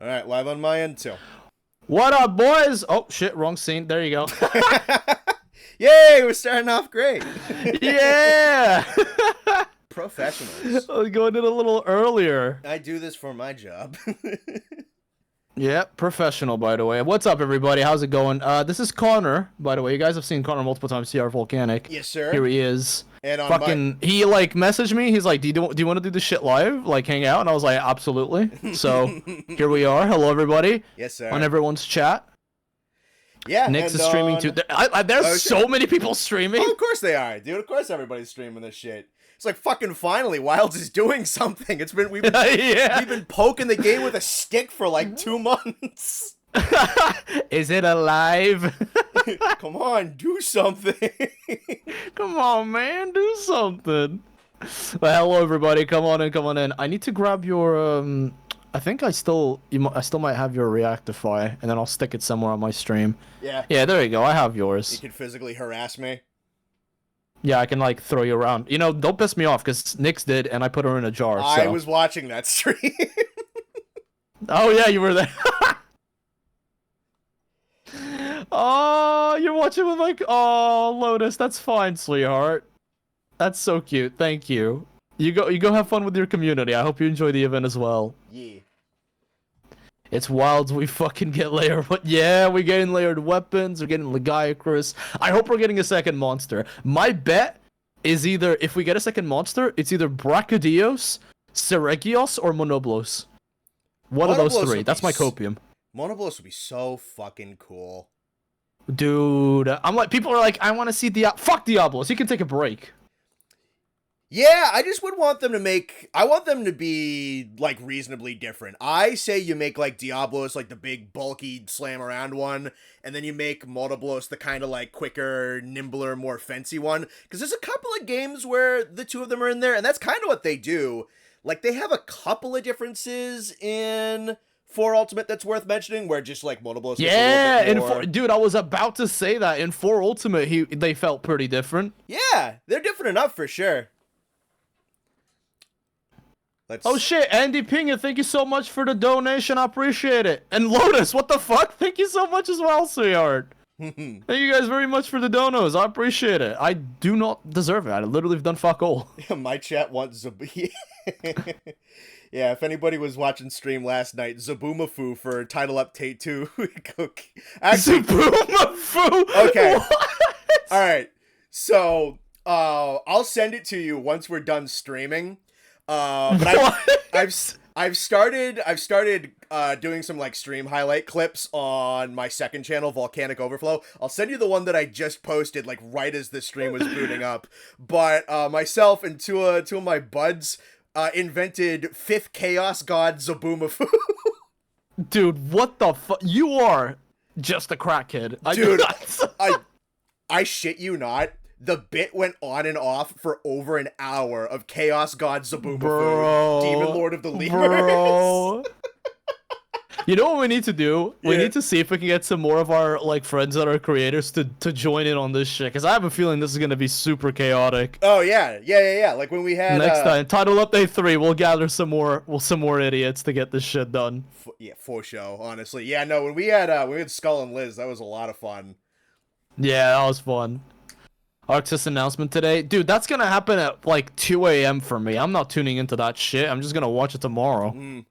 All right, live on my end too. What up, boys? Oh, shit, wrong scene. There you go. Yay, we're starting off great. Yeah! Professionals. I was going in a little earlier. I do this for my job. Yeah, professional, by the way. What's up, everybody? How's it going? This is Connor, by the way. You guys have seen Connor multiple times, CR-Volcanic. Yes, sir. Here he is. And on fucking, he, like, messaged me. He's like, do you want to do this shit live? Like, hang out? And I was like, absolutely. So, here we are. Hello, everybody. Yes, sir. On everyone's chat. Yeah, Nick's is streaming, too. There's so many people streaming. Oh, of course they are, dude. Of course everybody's streaming this shit. It's like fucking finally, Wilds is doing something. We've been poking the game with a stick for like 2 months. Is it alive? Come on, do something. Come on, man, do something. But hello, everybody. Come on in. I need to grab your I think I still might have your Reactify, and then I'll stick it somewhere on my stream. Yeah. Yeah, there you go. I have yours. You can physically harass me. Yeah, I can, like, throw you around. You know, don't piss me off, because Nyx did, and I put her in a jar, so. I was watching that stream. Oh, yeah, you were there. Oh, you're watching with, like, oh, Lotus, that's fine, sweetheart. That's so cute. Thank you. You go have fun with your community. I hope you enjoy the event as well. Yeah. It's Wilds, we fucking get layered. But yeah, we're getting layered weapons, we're getting Lagiacrus. I hope we're getting a second monster. My bet is either, if we get a second monster, it's either Brachydios, Seregios, or Monoblos. One of those three. That's my copium. Monoblos would be so fucking cool. Dude, I'm like, people are like, I want to see fuck Diablos, he can take a break. Yeah, I just would want them to make... I want them to be, like, reasonably different. I say you make, like, Diablos, like, the big, bulky, slam-around one, and then you make Monoblos the kind of, like, quicker, nimbler, more fancy one. Because there's a couple of games where the two of them are in there, and that's kind of what they do. Like, they have a couple of differences in 4 Ultimate that's worth mentioning, where just, like, Monoblos is a little bit more... dude, I was about to say that. In 4 Ultimate, they felt pretty different. Yeah, they're different enough, for sure. Oh shit, Andy Pinga, thank you so much for the donation, I appreciate it. And Lotus, what the fuck? Thank you so much as well, sweetheart. Thank you guys very much for the donos, I appreciate it. I do not deserve it, I literally have done fuck all. My chat wants Yeah, if anybody was watching stream last night, Zabumafu for Title Update 2. Actually, Zabumafu? Okay. What? Alright, so, I'll send it to you once we're done streaming. But I've started doing some like stream highlight clips on my second channel, Volcanic Overflow. I'll send you the one that I just posted like right as the stream was booting up. But myself and two of my buds invented 5th Chaos God Zabumafu. Dude, what the fuck? You are just a crackhead. Dude, I shit you not. The bit went on and off for over an hour of Chaos God Zabumafu, Demon Lord of the Lemurs. You know what we need to do? We need to see if we can get some more of our like friends that are creators to join in on this shit, because I have a feeling this is gonna be super chaotic. Oh yeah. Like when we had next time, Title Update 3, we'll gather some more idiots to get this shit done. For sure. Honestly, yeah. No, when we had Skull and Liz, that was a lot of fun. Yeah, that was fun. Arxis announcement today. Dude, that's gonna happen at like 2 AM for me. I'm not tuning into that shit. I'm just gonna watch it tomorrow.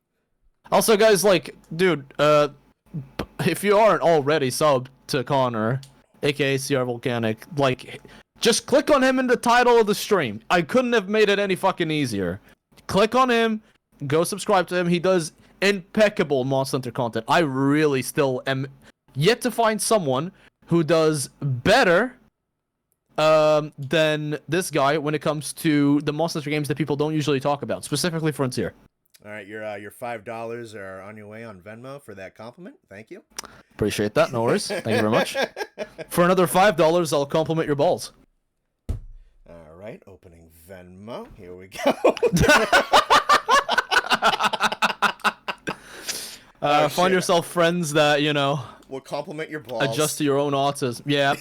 Also, guys, like, dude, if you aren't already subbed to Connor, aka CR-Volcanic, like, just click on him in the title of the stream. I couldn't have made it any fucking easier. Click on him, go subscribe to him. He does impeccable Monster Hunter content. I really still am yet to find someone who does better than this guy when it comes to the Monster Hunter games that people don't usually talk about, specifically Frontier. All right, your $5 are on your way on Venmo for that compliment. Thank you. Appreciate that. No worries. Thank you very much. For another $5, I'll compliment your balls. All right, opening Venmo. Here we go. Find yourself friends that, you know, will compliment your balls. Adjust to your own autism. Yeah.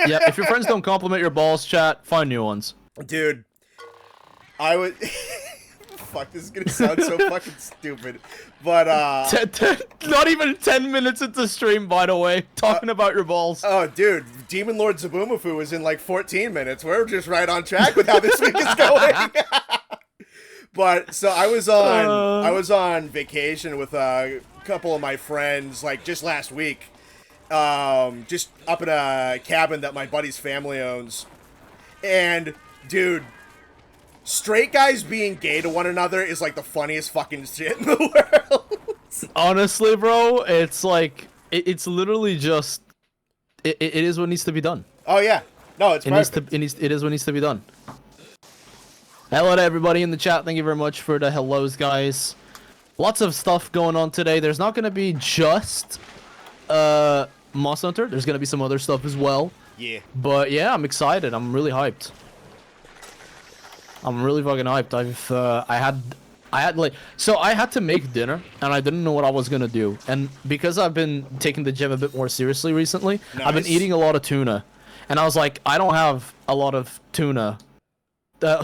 Yeah. If your friends don't compliment your balls, chat, find new ones. Dude, I would... fuck, this is gonna sound so fucking stupid. But, not even 10 minutes into stream, by the way, talking about your balls. Oh, dude, Demon Lord Zabumafu was in like 14 minutes. We're just right on track with how this week is going. But, so I was on vacation with a couple of my friends, like, just last week. Just up in a cabin that my buddy's family owns. And, dude, straight guys being gay to one another is like the funniest fucking shit in the world. Honestly, bro, it's like, it's literally just, it is what needs to be done. Oh, yeah. No, it's perfect. It is what needs to be done. Hello to everybody in the chat. Thank you very much for the hellos, guys. Lots of stuff going on today. There's not going to be just Moss Hunter. There's going to be some other stuff as well. Yeah. But yeah, I'm excited. I'm really hyped. I'm really fucking hyped. I had to make dinner, and I didn't know what I was gonna do. And because I've been taking the gym a bit more seriously recently, nice. I've been eating a lot of tuna. And I was like, I don't have a lot of tuna.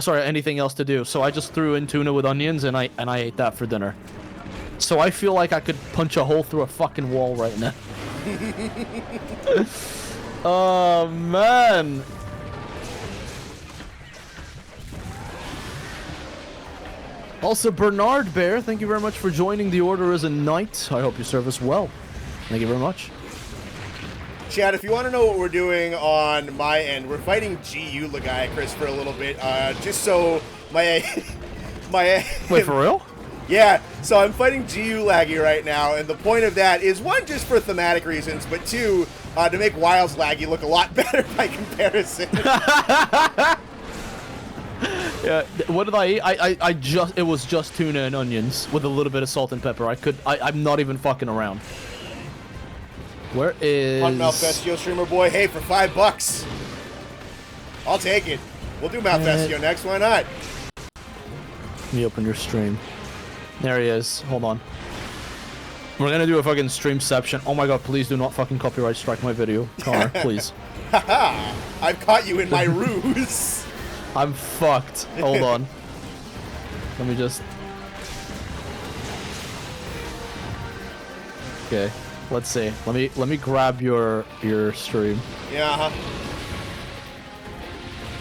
Sorry, anything else to do. So I just threw in tuna with onions, and I ate that for dinner. So I feel like I could punch a hole through a fucking wall right now. Oh, man. Also, Bernard Bear, thank you very much for joining the Order as a Knight. I hope you serve us well. Thank you very much. Chad, if you want to know what we're doing on my end, we're fighting GU Lagiacrus for a little bit, just so my... Wait, for real? Yeah, so I'm fighting GU Laggy right now, and the point of that is, one, just for thematic reasons, but two, to make Wild's Laggy look a lot better by comparison. Yeah, what did I eat? It was just tuna and onions with a little bit of salt and pepper. I'm not even fucking around. Where is... On Malfestio streamer boy, hey, for $5. I'll take it. We'll do Malfestio next, why not? Let me open your stream. There he is, hold on. We're gonna do a fucking streamception. Oh my god, please do not fucking copyright strike my video. Connor, please. Haha, I've caught you in my ruse. I'm fucked. Hold on. Let me just... Okay, let's see. Let me grab your stream. Yeah.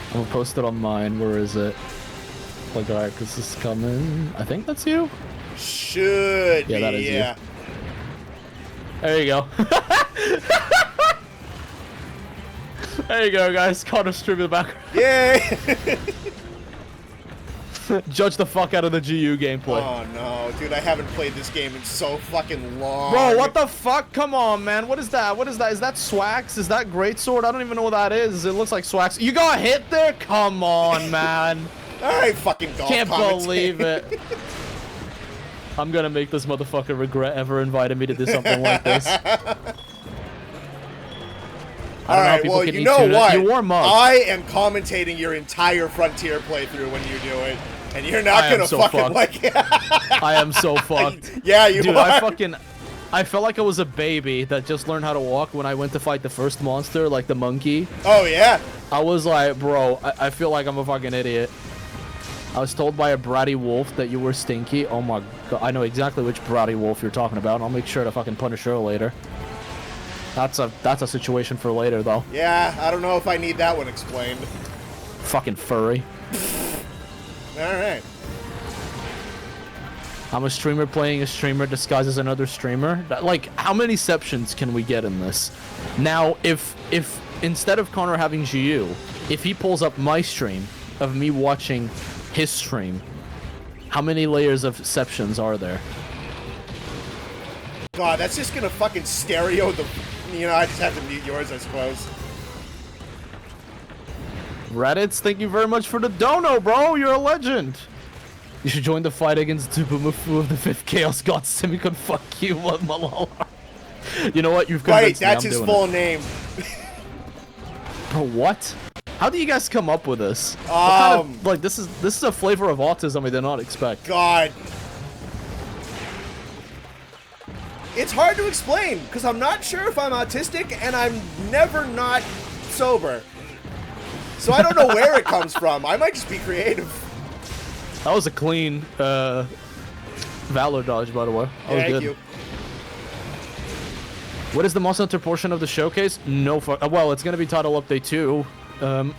I'm gonna post it on mine. Where is it? Like, alright, this is coming. I think that's you? Should be, that is yeah. you. There you go. There you go, guys. Connor stream in the background. Yay! Judge the fuck out of the GU gameplay. Oh no, dude, I haven't played this game in so fucking long. Bro, what the fuck? Come on, man. What is that? What is that? Is that Swax? Is that Greatsword? I don't even know what that is. It looks like Swax. You got hit there? Come on, man. Alright, fucking golf Can't commentating. believe it. I'm gonna make this motherfucker regret ever inviting me to do something like this. Alright, well, you know what? You warm up. I am commentating your entire Frontier playthrough when you do it, and you're not gonna so fucking fucked. like it. I am so fucked. Yeah, you Dude, are. I felt like I was a baby that just learned how to walk when I went to fight the first monster, like the monkey. Oh, yeah? I was like, bro, I feel like I'm a fucking idiot. I was told by a bratty wolf that you were stinky. Oh my god, I know exactly which bratty wolf you're talking about. I'll make sure to fucking punish her later. That's a situation for later, though. Yeah, I don't know if I need that one explained. Fucking furry. Alright. I'm a streamer playing a streamer disguised as another streamer. Like, how many exceptions can we get in this? Now, if instead of Connor having GU, if he pulls up my stream of me watching his stream, how many layers of exceptions are there? God, that's just gonna fucking stereo the... You know, I just have to mute yours, I suppose. Reddits, thank you very much for the dono, bro. You're a legend. You should join the fight against Tsubumafu of the 5th Chaos God. Simicon, fuck you, Malala. You know what? You've convinced me. That's his full name. Bro, what? How do you guys come up with this? What kind of, like, this is a flavor of autism I did not expect. God. It's hard to explain, because I'm not sure if I'm autistic, and I'm never not sober. So I don't know where it comes from. I might just be creative. That was a clean Valor dodge, by the way. That was Thank good. you. What is the Monster Hunter portion of the showcase? No well, it's gonna be Title Update 2.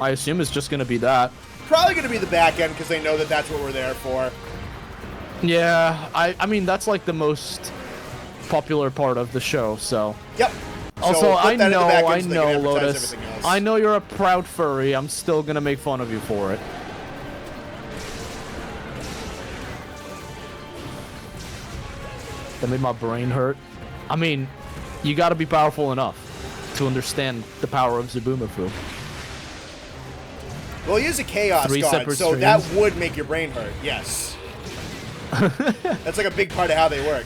I assume it's just gonna be that. Probably going to be the back end because they know that that's what we're there for. Yeah, I mean, that's like the most popular part of the show, so. Yep. Also, So I put that in the know, back end I so they know, can advertise Lotus. everything else. I know you're a proud furry. I'm still gonna make fun of you for it. That made my brain hurt. I mean, you gotta be powerful enough to understand the power of Zabumafu. Well, he is a chaos 3 god, separate so streams. that would make your brain hurt. Yes. That's like a big part of how they work.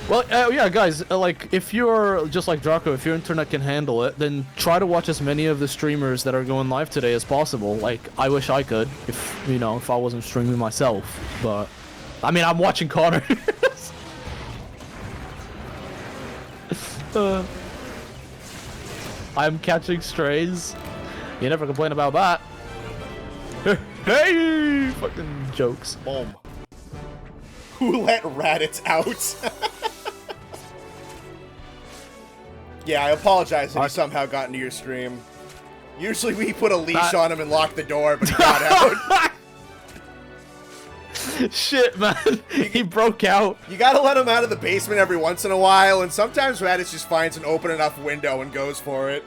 Well, yeah, guys, like, if you're just like Draco, if your internet can handle it, then try to watch as many of the streamers that are going live today as possible. Like, I wish I could, if, you know, if I wasn't streaming myself. But, I mean, I'm watching Connor. I'm catching strays. You never complain about that. Hey, fucking jokes. Boom. Who let Raditz out? Yeah, I apologize if he somehow got into your stream. Usually we put a leash on him and lock the door, but he got out. Shit, man. He broke out. You gotta let him out of the basement every once in a while, and sometimes Raditz just finds an open enough window and goes for it.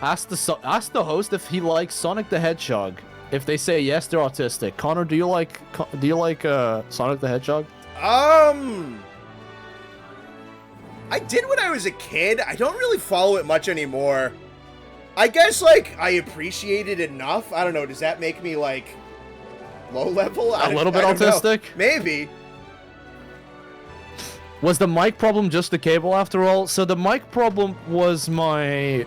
Ask the host if he likes Sonic the Hedgehog. If they say yes, they're autistic. Connor, do you like Sonic the Hedgehog? I did when I was a kid. I don't really follow it much anymore. I guess, like, I appreciate it enough. I don't know, does that make me, like, low level? A little bit autistic? Maybe. Was the mic problem just the cable after all? So the mic problem was my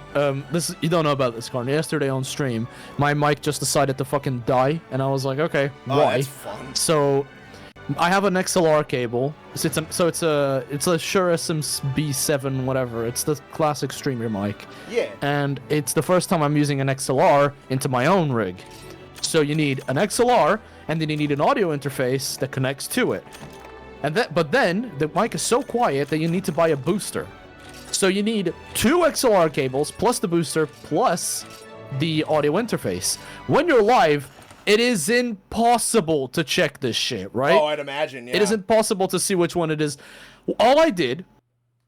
you don't know about this, Connor. Yesterday on stream, my mic just decided to fucking die, and I was like, okay, why? That's fun. So I have an XLR cable. It's a Shure SM-B7 whatever. It's the classic streamer mic. Yeah. And it's the first time I'm using an XLR into my own rig. So you need an XLR, and then you need an audio interface that connects to it. But then the mic is so quiet that you need to buy a booster. So you need 2 XLR cables plus the booster plus the audio interface. When you're live, it is impossible to check this shit, right? Oh, I'd imagine, yeah. It is impossible to see which one it is. All I did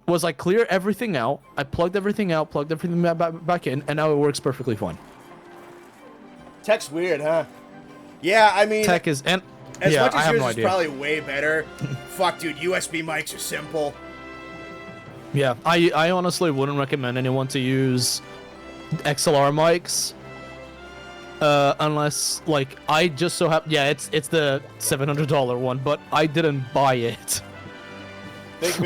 was I clear everything out. I plugged everything out, plugged everything back in, and now it works perfectly fine. Tech's weird, huh? Yeah, I mean... Tech is... and As yeah, much I as have yours no is idea. probably way better. Fuck, dude, USB mics are simple. Yeah, I honestly wouldn't recommend anyone to use XLR mics. Unless, like, I just so happen... Yeah, it's the $700 one, but I didn't buy it.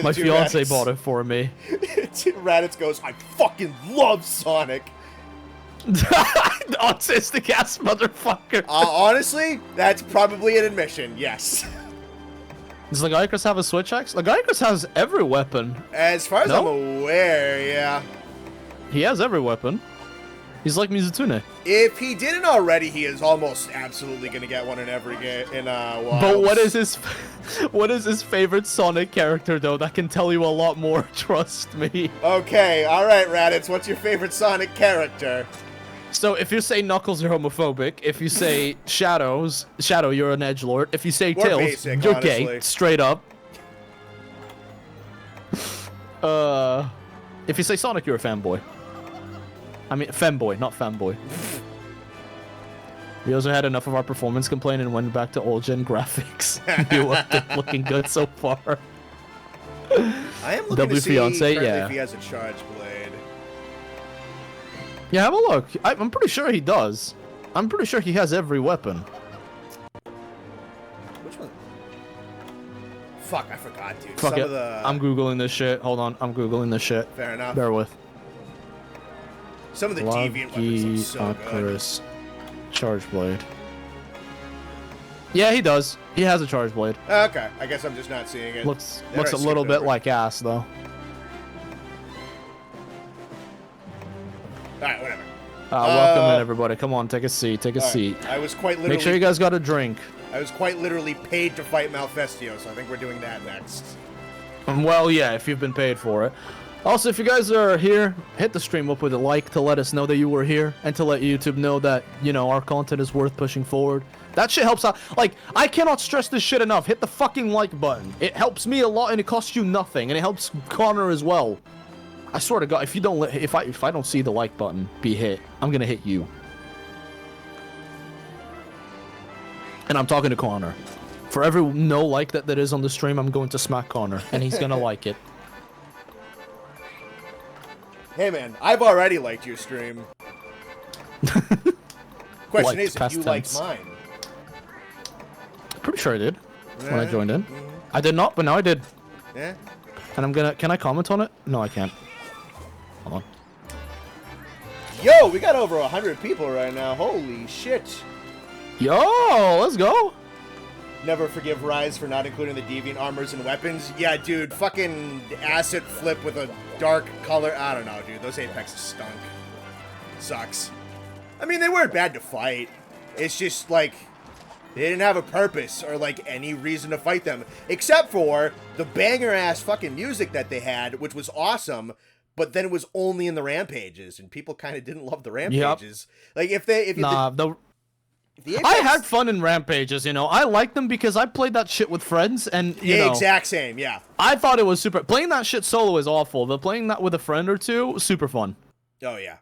My fiance bought it for me. Raditz goes, I fucking love Sonic. Autistic ass motherfucker. Honestly, that's probably an admission, yes. Does Lagiacrus have a Switch X? Lagiacrus has every weapon. As far as I'm aware, yeah. He has every weapon. He's like Mizutune. If he didn't already, he is almost absolutely gonna get one in every game. But what is his favorite Sonic character though? That can tell you a lot more. Trust me. Okay, all right, Raditz. What's your favorite Sonic character? So if you say Knuckles, you're homophobic. If you say Shadow, you're an edgelord. If you say More Tails, basic, you're honestly. gay. Straight up. If you say Sonic, you're a fanboy. I mean, femboy, not fanboy. We also had enough of our performance complaint and went back to old-gen graphics. You are looking good so far. I am looking to see Fiancé, yeah. if he has a charge blade. Yeah, have a look. I'm pretty sure he does. I'm pretty sure he has every weapon. Which one? Fuck, I forgot, dude. Fuck Some it. of the... I'm Googling this shit. Hold on. I'm Googling this shit. Fair enough. Bear with. Some of the deviant weapons look so good. Lagiacrus charge blade. Yeah, he does. He has a charge blade. Okay, I guess I'm just not seeing it. Looks There, I a little skipped bit over. like ass though. Alright, whatever. Welcome in, everybody. Come on, take a seat. Take a seat. I was quite literally... Make sure you guys got a drink. I was quite literally paid to fight Malfestio, so I think we're doing that next. Well, yeah, if you've been paid for it. Also, if you guys are here, hit the stream up with a like to let us know that you were here, and to let YouTube know that, you know, our content is worth pushing forward. That shit helps out. Like, I cannot stress this shit enough. Hit the fucking like button. It helps me a lot, and it costs you nothing, and it helps Connor as well. I swear to God, if you don't if I don't see the like button be hit, I'm gonna hit you. And I'm talking to Connor. For every no like that is on the stream, I'm going to smack Connor, and he's gonna like it. Hey man, I've already liked your stream. Question is, if you liked mine. Pretty sure I did when I joined in. I did not, but now I did. Yeah. And can I comment on it? No, I can't. Hold on. Yo, we got over 100 people right now. Holy shit. Yo, let's go. Never forgive Rise for not including the deviant armors and weapons. Yeah, dude, fucking acid flip with a dark color. I don't know, dude. Those Apexes stunk. Sucks. I mean, they weren't bad to fight. It's just, like, they didn't have a purpose or, like, any reason to fight them. Except for the banger-ass fucking music that they had, which was awesome, but then it was only in the rampages, and people kind of didn't love the rampages. Yep. Like, I had fun in rampages, you know. I liked them because I played that shit with friends, and you know, exact same, yeah. I thought it was super. Playing that shit solo is awful, but playing that with a friend or two, super fun. Oh yeah.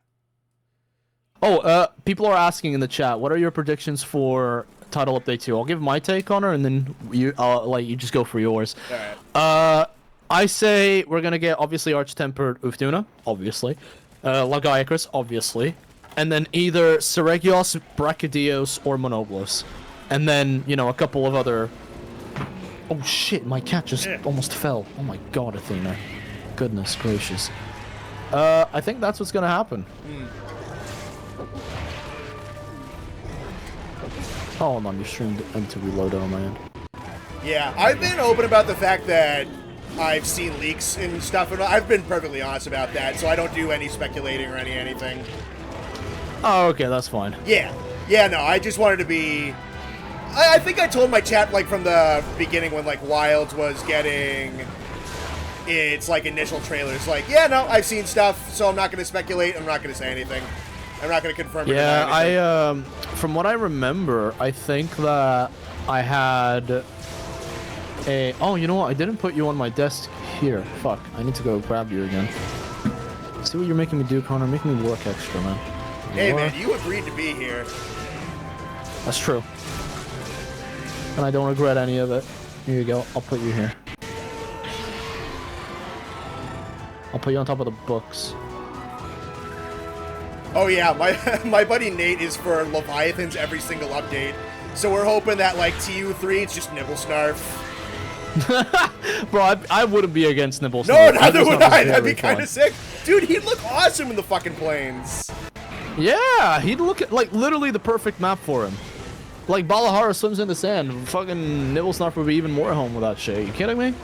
Oh, people are asking in the chat, what are your predictions for title update 2? I'll give my take on her, and then you just go for yours. All right. I say we're gonna get obviously Arch-Tempered Uftuna, obviously, Lagiacrus, obviously. And then either Seregios, Brachydios, or Monoblos. And then, you know, a couple of other... Oh shit, my cat just almost fell. Oh my god, Athena. Goodness gracious. I think that's what's gonna happen. Oh, hold on, you streamed into reload on my end. Yeah, I've been open about the fact that I've seen leaks and stuff, and I've been perfectly honest about that, so I don't do any speculating or anything. Oh, okay, that's fine. Yeah. Yeah, no, I just wanted to be... I think I told my chat, like, from the beginning when, like, Wilds was getting its, like, initial trailers. Like, yeah, no, I've seen stuff, so I'm not going to speculate. I'm not going to say anything. I'm not going to confirm or deny anything. From what I remember, I think that I had a... Oh, you know what? I didn't put you on my desk here. Fuck, I need to go grab you again. See what you're making me do, Connor? Making me work extra, man. Hey, man, you agreed to be here. That's true. And I don't regret any of it. Here you go. I'll put you here. I'll put you on top of the books. Oh, yeah. My buddy Nate is for Leviathans every single update. So we're hoping that, like, TU3, it's just Nibblesnarf. Bro, I wouldn't be against Nibblesnarf. No, neither would I. That'd be kind of sick. Dude, he'd look awesome in the fucking plains. Yeah, he'd look like literally the perfect map for him. Like Balahara swims in the sand. Fucking Nibblesnarf would be even more home with that shit. You kidding me?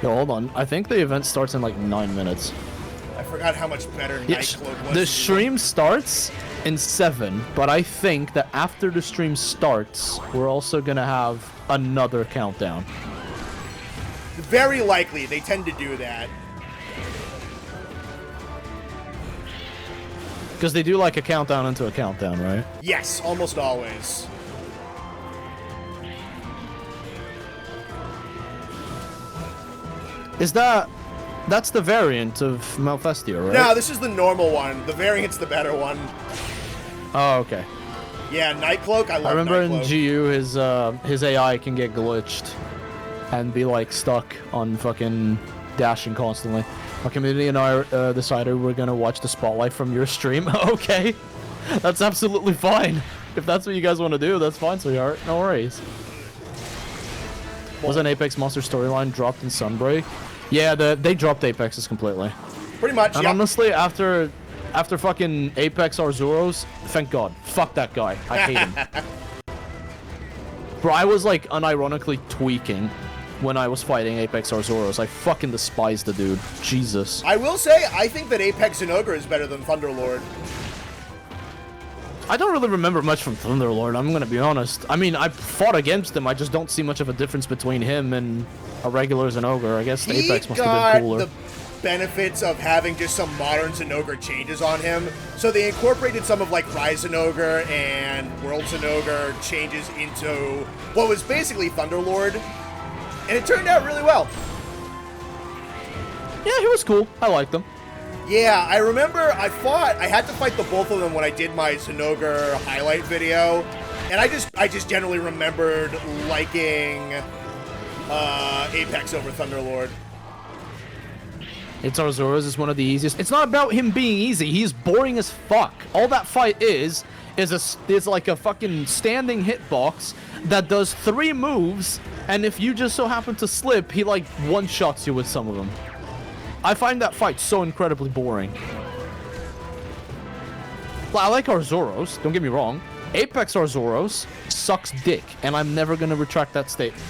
Yo, hold on. I think the event starts in like 9 minutes. I forgot how much better Nightcloak was. The stream starts in 7, but I think that after the stream starts, we're also gonna have another countdown. Very likely. They tend to do that. Because they do like a countdown into a countdown, right? Yes, almost always. Is that's the variant of Malfestio, right? No, this is the normal one. The variant's the better one. Oh, okay. Yeah, Nightcloak, I love I remember Nightcloak. in GU, his AI can get glitched and be like stuck on fucking dashing constantly. My community and I decided we're gonna watch the spotlight from your stream. Okay, that's absolutely fine. If that's what you guys want to do, that's fine, sweetheart. No worries. Was an Apex Monster storyline dropped in Sunbreak? Yeah, they dropped Apexes completely. Pretty much, and honestly, after fucking Apex Arzuros, thank God. Fuck that guy. I hate him. Bro, I was like unironically tweaking when I was fighting Apex Arzuros. I fucking despise the dude. Jesus. I will say, I think that Apex Zinogre is better than Thunderlord. I don't really remember much from Thunderlord, I'm gonna be honest. I mean, I fought against him, I just don't see much of a difference between him and a regular Zinogre. I guess the Apex must have been cooler. The benefits of having just some modern Zinogre changes on him. So they incorporated some of like Rise Zinogre and World Zinogre changes into what was basically Thunderlord. And it turned out really well. Yeah, he was cool. I liked him. Yeah, I remember I had to fight the both of them when I did my Zinogre highlight video. And I just generally remembered liking Apex over Thunderlord. It's Arzuros is one of the easiest. It's not about him being easy. He's boring as fuck. All that fight is like a fucking standing hitbox that does 3 moves, and if you just so happen to slip, he like one-shots you with some of them. I find that fight so incredibly boring. I like Arzuros, don't get me wrong. Apex Arzuros sucks dick, and I'm never gonna retract that statement.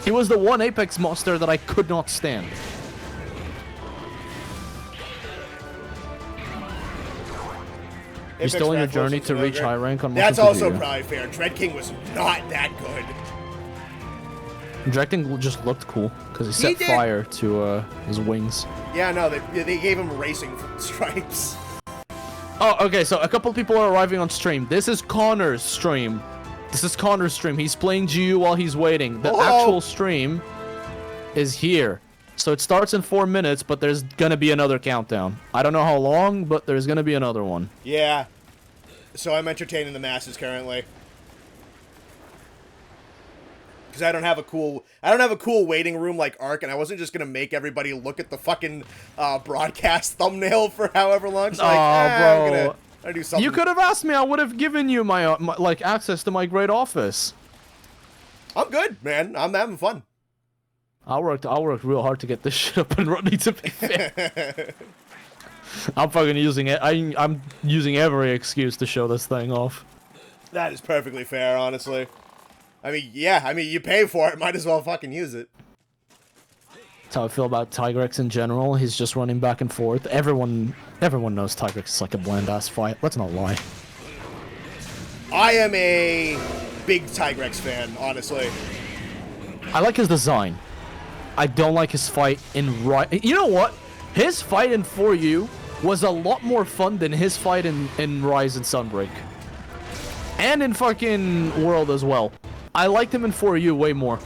He was the one Apex monster that I could not stand. You're still in your journey to reach high rank on That's also probably fair. Dread King was not that good. Dread King just looked cool because he set fire to his wings. Yeah, no, they gave him racing stripes. Oh, okay, so a couple of people are arriving on stream. This is Connor's stream. He's playing GU while he's waiting. The actual stream is here. So it starts in 4 minutes, but there's gonna be another countdown. I don't know how long, but there's gonna be another one. Yeah. So I'm entertaining the masses currently. Because I don't have a cool waiting room like Ark, and I wasn't just gonna make everybody look at the fucking broadcast thumbnail for however long. So bro. I'm gonna do something. You could have asked me. I would have given you my like access to my great office. I'm good, man. I'm having fun. I worked real hard to get this shit up and running, to be fair. I'm fucking using it. I'm using every excuse to show this thing off. That is perfectly fair, honestly. I mean, yeah, you pay for it, might as well fucking use it. That's how I feel about Tigrex in general. He's just running back and forth. Everyone knows Tigrex is like a bland-ass fight. Let's not lie. I am a big Tigrex fan, honestly. I like his design. I don't like his fight in You know what? His fight in 4U was a lot more fun than his fight in Rise and Sunbreak. And in fucking World as well. I liked him in 4U way more.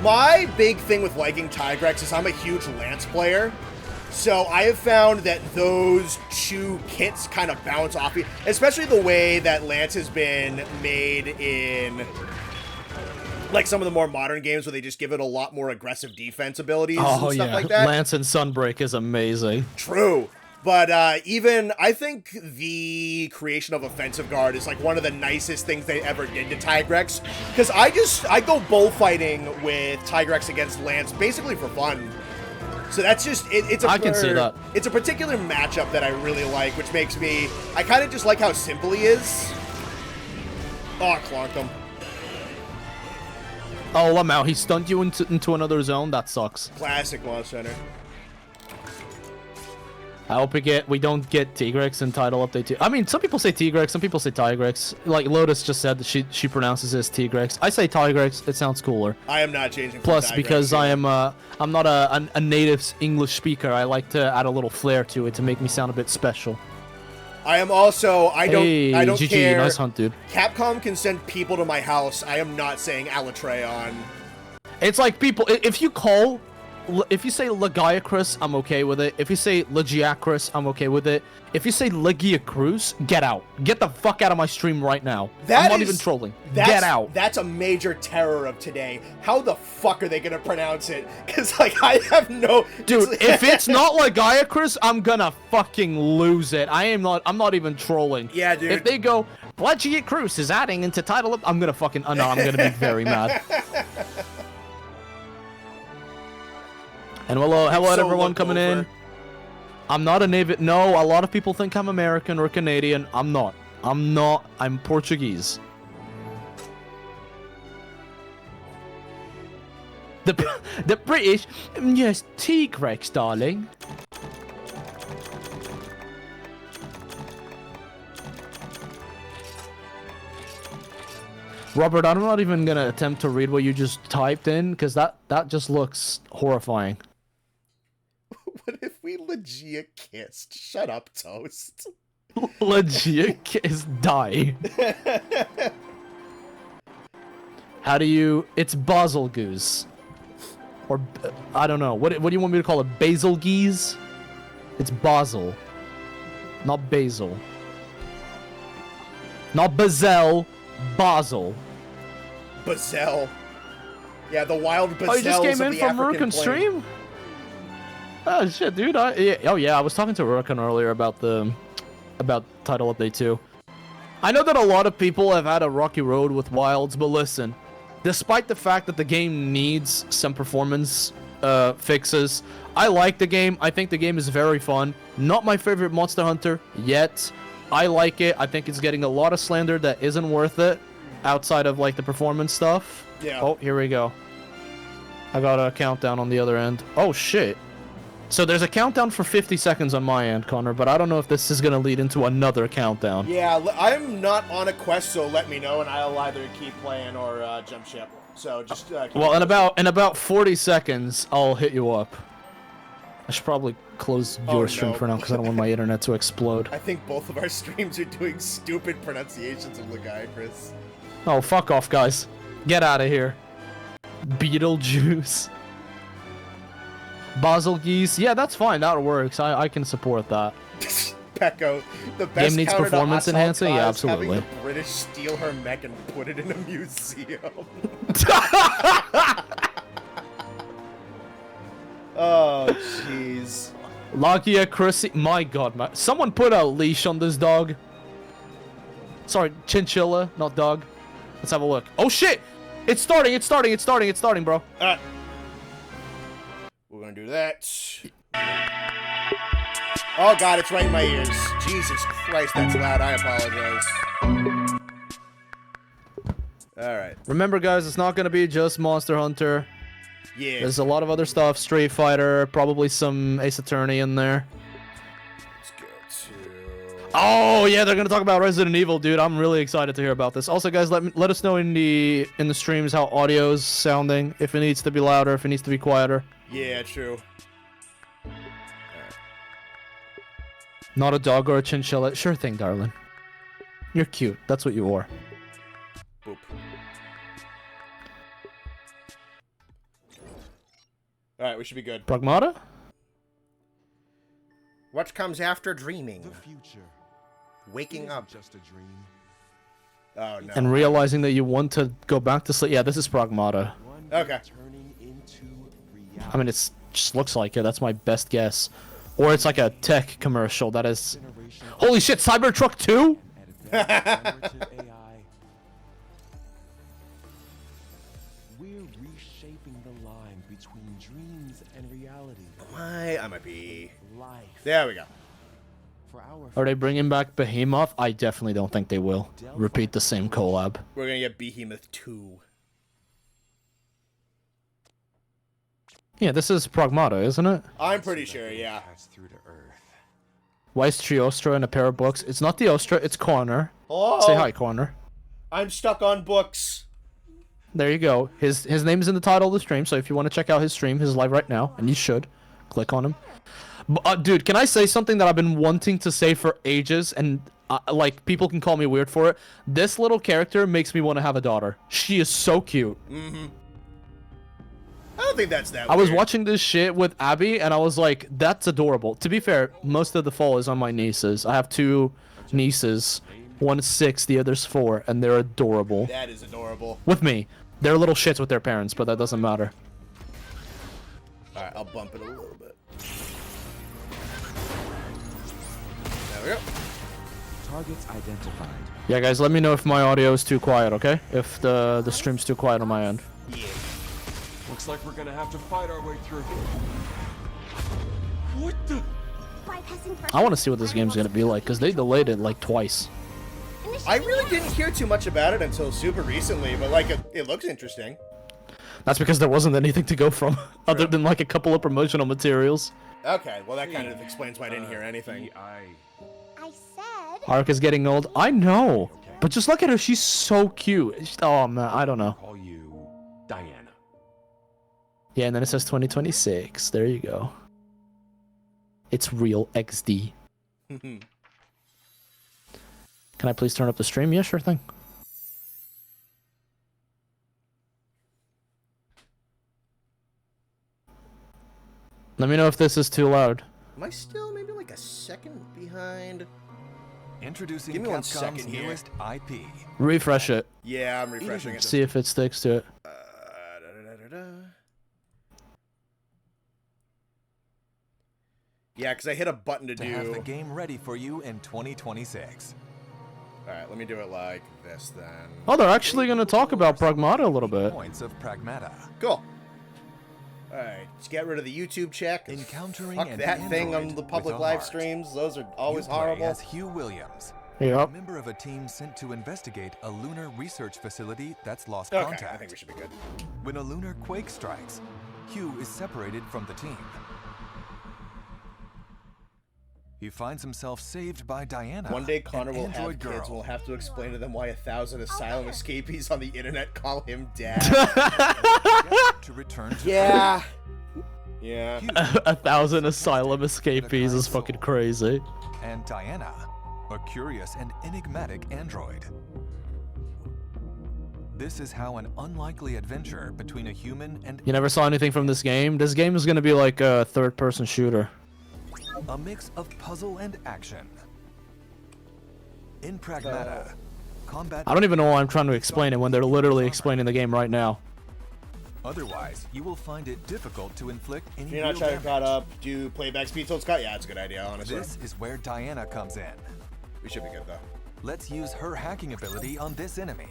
My big thing with liking Tigrex is I'm a huge Lance player. So I have found that those two kits kind of bounce off you, especially the way that Lance has been made in like some of the more modern games where they just give it a lot more aggressive defense abilities and stuff like that. Lance and Sunbreak is amazing. True. But even, I think the creation of Offensive Guard is like one of the nicest things they ever did to Tigrex. Because I go bullfighting with Tigrex against Lance basically for fun. So that's just, I can see that. It's a particular matchup that I really like, which makes me, I kind of just like how simple he is. Oh, clonked him. Oh, Lamau, he stunned you into another zone? That sucks. Classic Monster Hunter. I hope we don't get Tigrex in title update 2. I mean, some people say Tigrex, some people say Tigrex. Like Lotus just said that she pronounces it as Tigrex. I say Tigrex, it sounds cooler. I am not changing. Plus, because I'm not a native English speaker, I like to add a little flair to it to make me sound a bit special. I am also, I don't GG, care. Nice hunt, dude. Capcom can send people to my house. I am not saying Alatreon. It's like people, if you say Lagiacrus, I'm okay with it. If you say Lagiacrus, I'm okay with it. If you say Lagiacrus, get out. Get the fuck out of my stream right now. I'm not even trolling. Get out. That's a major terror of today. How the fuck are they gonna pronounce it? Because, like, I have no... Dude, if it's not Lagiacrus, I'm gonna fucking lose it. I'm not even trolling. Yeah, dude. If they go, Lagiacrus is adding into title, I'm gonna fucking... no, I'm gonna be very mad. And hello everyone coming in. I'm not a native. No, a lot of people think I'm American or Canadian. I'm not. I'm Portuguese. The British, yes, T-Rex, darling. Robert, I'm not even gonna attempt to read what you just typed in, because that just looks horrifying. What if we Legia kissed? Shut up, Toast. Legia kiss die. How do you... It's Basel Goose. Or, I don't know. What do you want me to call it? Basil Geese? It's Basel. Not Basil. Not Basel. Basel. Basel. Yeah, the wild Basels. Oh, you just came in from African Rukun's stream? Oh shit, dude. Oh yeah, I was talking to Rukun earlier about Title Update 2. I know that a lot of people have had a rocky road with Wilds, but listen, despite the fact that the game needs some performance fixes, I like the game. I think the game is very fun. Not my favorite Monster Hunter yet. I like it. I think it's getting a lot of slander that isn't worth it outside of like the performance stuff. Yeah. Oh, here we go. I got a countdown on the other end. Oh shit. So there's a countdown for 50 seconds on my end, Connor, but I don't know if this is going to lead into another countdown. Yeah, I'm not on a quest, so let me know, and I'll either keep playing or jump ship. So just well, in about 40 seconds, I'll hit you up. I should probably close your stream for now, because I don't want my internet to explode. I think both of our streams are doing stupid pronunciations of Lagiacrus. Oh, fuck off, guys. Get out of here. Beetlejuice. Basel Geese. Yeah, that's fine. That works. I can support that. Pecco, the best game needs performance enhancing? Yeah, absolutely. Having the British steal her mech and put it in a museum. Oh, jeez. Lagiacrus. My god, someone put a leash on this dog. Sorry, chinchilla, not dog. Let's have a look. Oh shit! It's starting, bro. We're gonna do that. Oh god, it's right in my ears. Jesus Christ, that's loud. I apologize. Alright. Remember, guys, it's not gonna be just Monster Hunter. Yeah. There's a lot of other stuff. Street Fighter, probably some Ace Attorney in there. Let's go to... Oh yeah, they're gonna talk about Resident Evil, dude. I'm really excited to hear about this. Also, guys, let us know in the streams how audio's sounding. If it needs to be louder, if it needs to be quieter. Yeah, true. Not a dog or a chinchilla. Sure thing, darling. You're cute. That's what you are. Boop. Alright, we should be good. Pragmata? What comes after dreaming? The future. Waking up. Just a dream. Oh, no. And realizing that you want to go back to sleep. Yeah, this is Pragmata. Okay. Turning into reality. I mean, it just looks like it. That's my best guess. Or it's like a tech commercial that is... Holy shit, Cybertruck 2? We're reshaping the line between dreams and reality. I might be... Life. There we go. For our Are they bringing back Behemoth? I definitely don't think they will. Repeat the same collab. We're gonna get Behemoth 2. Yeah, this is Pragmata, isn't it? I'm pretty sure, yeah. pass through to Earth. Why is Triostra in a pair of books? It's not the Ostra, it's Connor. Hello? Say hi, Connor. I'm stuck on books. There you go. His name is in the title of the stream, so if you want to check out his stream, he's live right now, and you should. Click on him. Dude, can I say something that I've been wanting to say for ages, and like, people can call me weird for it? This little character makes me want to have a daughter. She is so cute. Mm-hmm. I don't think that's that I was weird. watching this shit with Abby, and I was like, that's adorable. To be fair, most of the fall is on my nieces. I have 2 nieces. One is 6, the other's 4, and they're adorable. That is adorable. With me. They're little shits with their parents, but that doesn't matter. Alright, I'll bump it a little bit. There we go. Targets identified. Yeah, guys, let me know if my audio is too quiet, okay? If the stream's too quiet on my end. Yeah. Looks like we're gonna have to fight our way through. What the? I want to see what this game's gonna be like, because they delayed it like twice. I really didn't hear too much about it until super recently, but like, it looks interesting. That's because there wasn't anything to go from, other than like a couple of promotional materials. Okay, well that kind of explains why I didn't hear anything. I said. Ark is getting old. I know, but just look at her. She's so cute. Oh man, I don't know. Call you Diana. Yeah, and then it says 2026. There you go. It's real XD. Can I please turn up the stream? Yeah, sure thing. Let me know if this is too loud. Am I still maybe like a second behind? Introducing Give me 1 Capcom's second here. newest IP. Refresh it. Yeah, I'm refreshing it. See if it sticks to it. Yeah, because I hit a button to To do. have the game ready for you in 2026. Alright, let me do it like this then. Oh, they're actually going to talk about Pragmata a little bit. Points of Pragmata. Cool. Alright, let's get rid of the YouTube check. Encountering Fuck an that thing on android the with public a live heart. streams. Those are always You play horrible. as Hugh Williams, Yep. member of a team sent to investigate a lunar research facility that's lost Okay, contact. I think we should be good. When a lunar quake strikes, Hugh is separated from the team. He finds himself saved by Diana. One day Connor an will have android kids girl. and we'll have to explain to them why 1,000 asylum escapees on the internet call him dad. to return to Yeah. Yeah. Hugh 1,000 asylum escapees is fucking crazy. and Diana, a curious and enigmatic android. This is how an unlikely adventure between a human and You never saw anything from this game? This game is going to be like a third-person shooter. a mix of puzzle and action. In Pragmata, combat. I don't even know why I'm trying to explain it when they're literally explaining the game right now. Otherwise, you will find it difficult to inflict any If you're not real trying to caught damage. up, do playback speed till it's caught. Yeah, it's a good idea, honestly. This is where Diana comes in. We should be good though. Let's use her hacking ability on this enemy.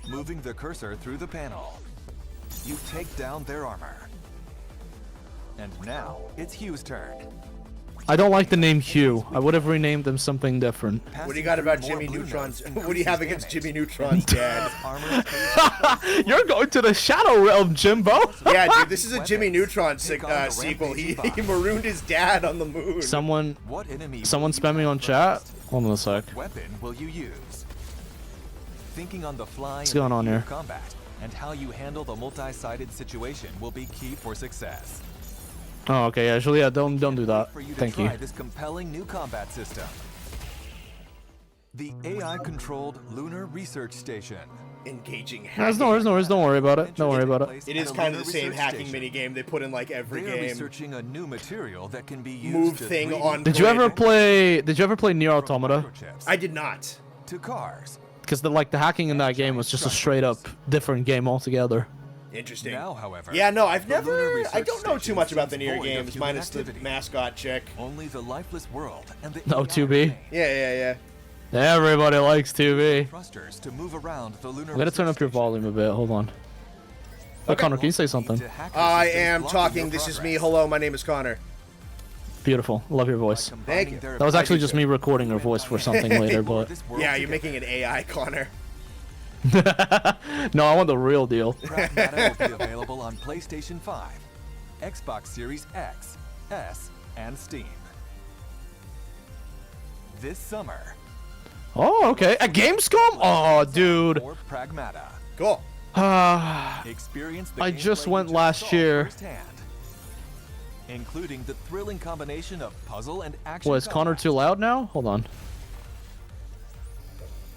Moving the cursor through the panel, you take down their armor. And now, it's Hugh's turn. I don't like the name Hugh. I would have renamed them something different. What do you got about Jimmy Neutron's? What do you have against Jimmy Neutron's dad? You're going to the Shadow Realm, Jimbo! Yeah, dude, this is a Jimmy Neutron sequel. He marooned his dad on the moon. Someone Someone spamming on chat? Hold on a sec. Weapon will you use? Thinking on the fly What's in the going on heat of here? combat and how you handle the multi-sided situation will be key for success. Oh, okay, actually, yeah, don't do that. For you to Thank try you. this compelling new combat system. The AI-controlled Lunar Research Station. Engaging There's hacking. no worries, don't worry about it. Don't worry about it. It is kind of the same hacking minigame they put in like every They are game. researching a new material that can be used Move to thing 3D on Did you ever grid. play Nier Automata? microchips I did not. to cars. Because the hacking in that game was just a straight up different game altogether. Interesting. Now, however, Yeah, no, I've the Lunar never. I Research don't know too Station much about the seems Nier void of games, human minus the activity. mascot chick. Only the lifeless world and the No, AI 2B. remain. Yeah. Everybody likes 2B. Thrusters to move around the lunar I'm gonna turn up your research volume a bit. Hold on. Oh, Connor, can you say station. something? Need to hack the I systems am blocking talking. your This is me. progress. Hello, my name is Connor. Beautiful. Love your By voice. combining Thank you. their That was actually abilities just me recording your voice for something later, but this world Yeah, you're together. making an AI, Connor. no, I want the real deal. Pragmata will be available on PlayStation 5, Xbox Series X, S, and Steam. This summer, Oh, okay. At Gamescom? Oh, dude. for Pragmata. Cool. Experience the I gameplay just you went just last saw year. firsthand, including the thrilling combination of puzzle and action. What, is Connor combat. too loud now? Hold on.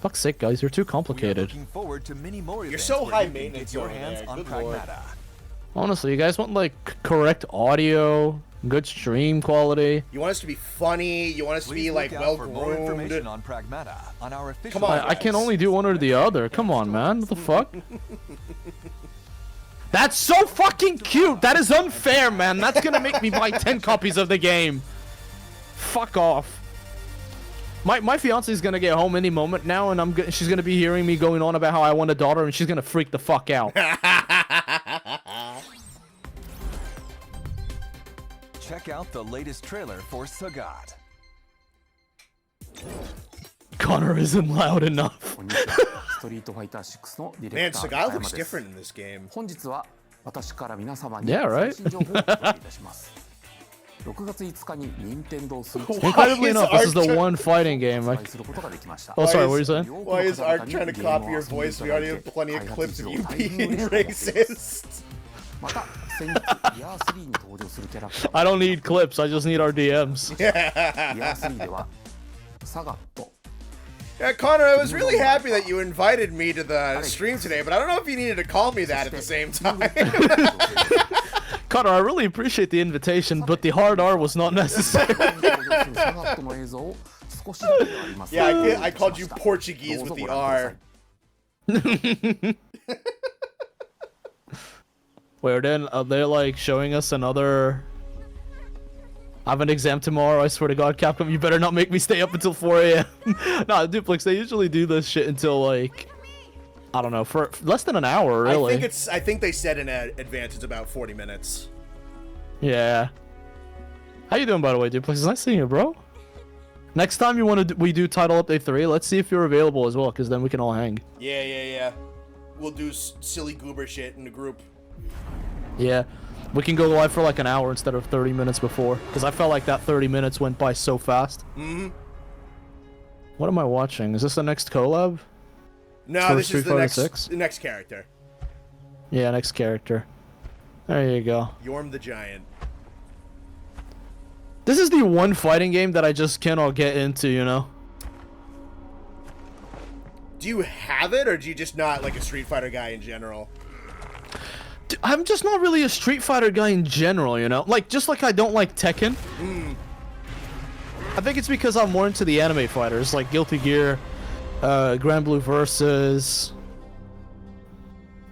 Fuck's sake, guys. You're too We are complicated. looking forward to many more You're events so where high you can maintenance get your over hands there. on Good lord. Pragmata. Honestly, you guys want, like, correct audio, good stream quality? You want us to be funny. You want us to Please be look like out well for more information groomed. on Pragmata on our official. Come on, I can guys. only do one or the other. Come on, man. What the fuck? That's so fucking cute. That is unfair, man. That's gonna make me buy 10 copies of the game. Fuck off. My fiance's gonna get home any moment now, and she's gonna be hearing me going on about how I want a daughter, and she's gonna freak the fuck out. Check out the latest trailer for Sagat. Connor isn't loud enough. Man, Sagat looks different in this game. 本日は私から皆様に Yeah, right? 最新情報をお届けいたします6月5日に任天堂スイッチ Incredibly enough, this is the Archer- one fighting game. 発売することができました Oh, sorry, what were you saying? Why is Ark trying to copy your voice? We already have plenty of clips of you being racist. また先日イヤー3に登場するキャラクター I don't need clips, I just need our DMs. イヤー3ではサガット Yeah, Connor, I was really happy that you invited me to the stream today, but I don't know if you needed to call me that at the same time. Connor, I really appreciate the invitation, but the hard R was not necessary. サガットの映像を少しだけではあります Yeah, I called you Portuguese with the R. Wait, then they're like showing us another. I have an exam tomorrow. I swear to God, Capcom, you better not make me stay up until 4 a.m. Nah, Duplex, they usually do this shit until like, I don't know, for less than an hour, really. I think they said in advance it's about 40 minutes. Yeah. How you doing, by the way, Duplex? It's nice seeing you, bro. Next time we do Title Update 3, let's see if you're available as well, because then we can all hang. Yeah. We'll do silly goober shit in the group. Yeah. We can go live for like an hour instead of 30 minutes before, because I felt like that 30 minutes went by so fast. Mm-hmm. What am I watching? Is this the next collab? No, For this Street is Fighter the 6? next character. Yeah, next character. There you go. Yorm the Giant. This is the one fighting game that I just cannot get into, you know? Do you have it, or do you just not like a Street Fighter guy in general? I'm just not really a Street Fighter guy in general, you know? Like, just like I don't like Tekken. I think it's because I'm more into the anime fighters, like Guilty Gear, Grand Blue Versus.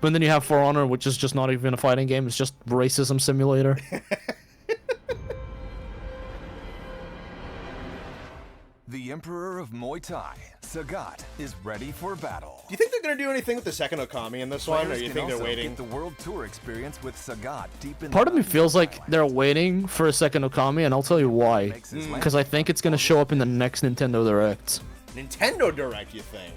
But then you have For Honor, which is just not even a fighting game, it's just racism simulator. The Emperor of Muay Thai, Sagat, is ready for battle. Do you think they're gonna do anything with the second Okami in this one, or Players do you can think they're also waiting? get the World Tour experience with Sagat deep in Part the of me feels like Island. they're waiting for a second Okami, and I'll tell you why. Makes his Because I think it's gonna show up in the next Nintendo Direct. Nintendo Direct, you think?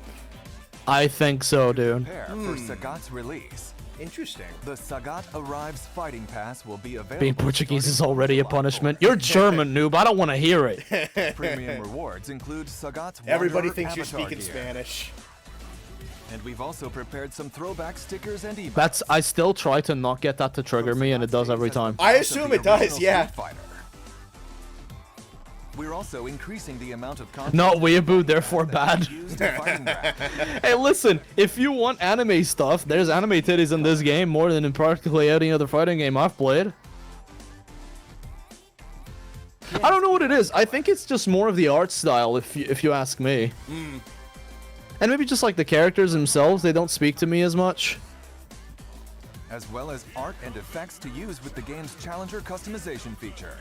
I think so, dude. Prepare for Sagat's release. Interesting. The Sagat Arrives Fighting Pass will be available. Being Portuguese is starting already a July punishment. You're German, noob. I don't want to hear it. 4th. Premium rewards include Sagat's Everybody Wanderer thinks you're avatar speaking gear. Spanish. And we've also prepared some throwback stickers and emotes. That's. I still try to not get that to trigger me, and it does every time. I assume it does, yeah. We're also increasing the amount of content. Not weeaboo, therefore bad. used in fighting rap. Hey, listen. If you want anime stuff, there's anime titties in this game more than in practically any other fighting game I've played. I don't know what it is. I think it's just more of the art style, if you ask me. And maybe just like the characters themselves, they don't speak to me as much. As well as art and effects to use with the game's Challenger customization feature.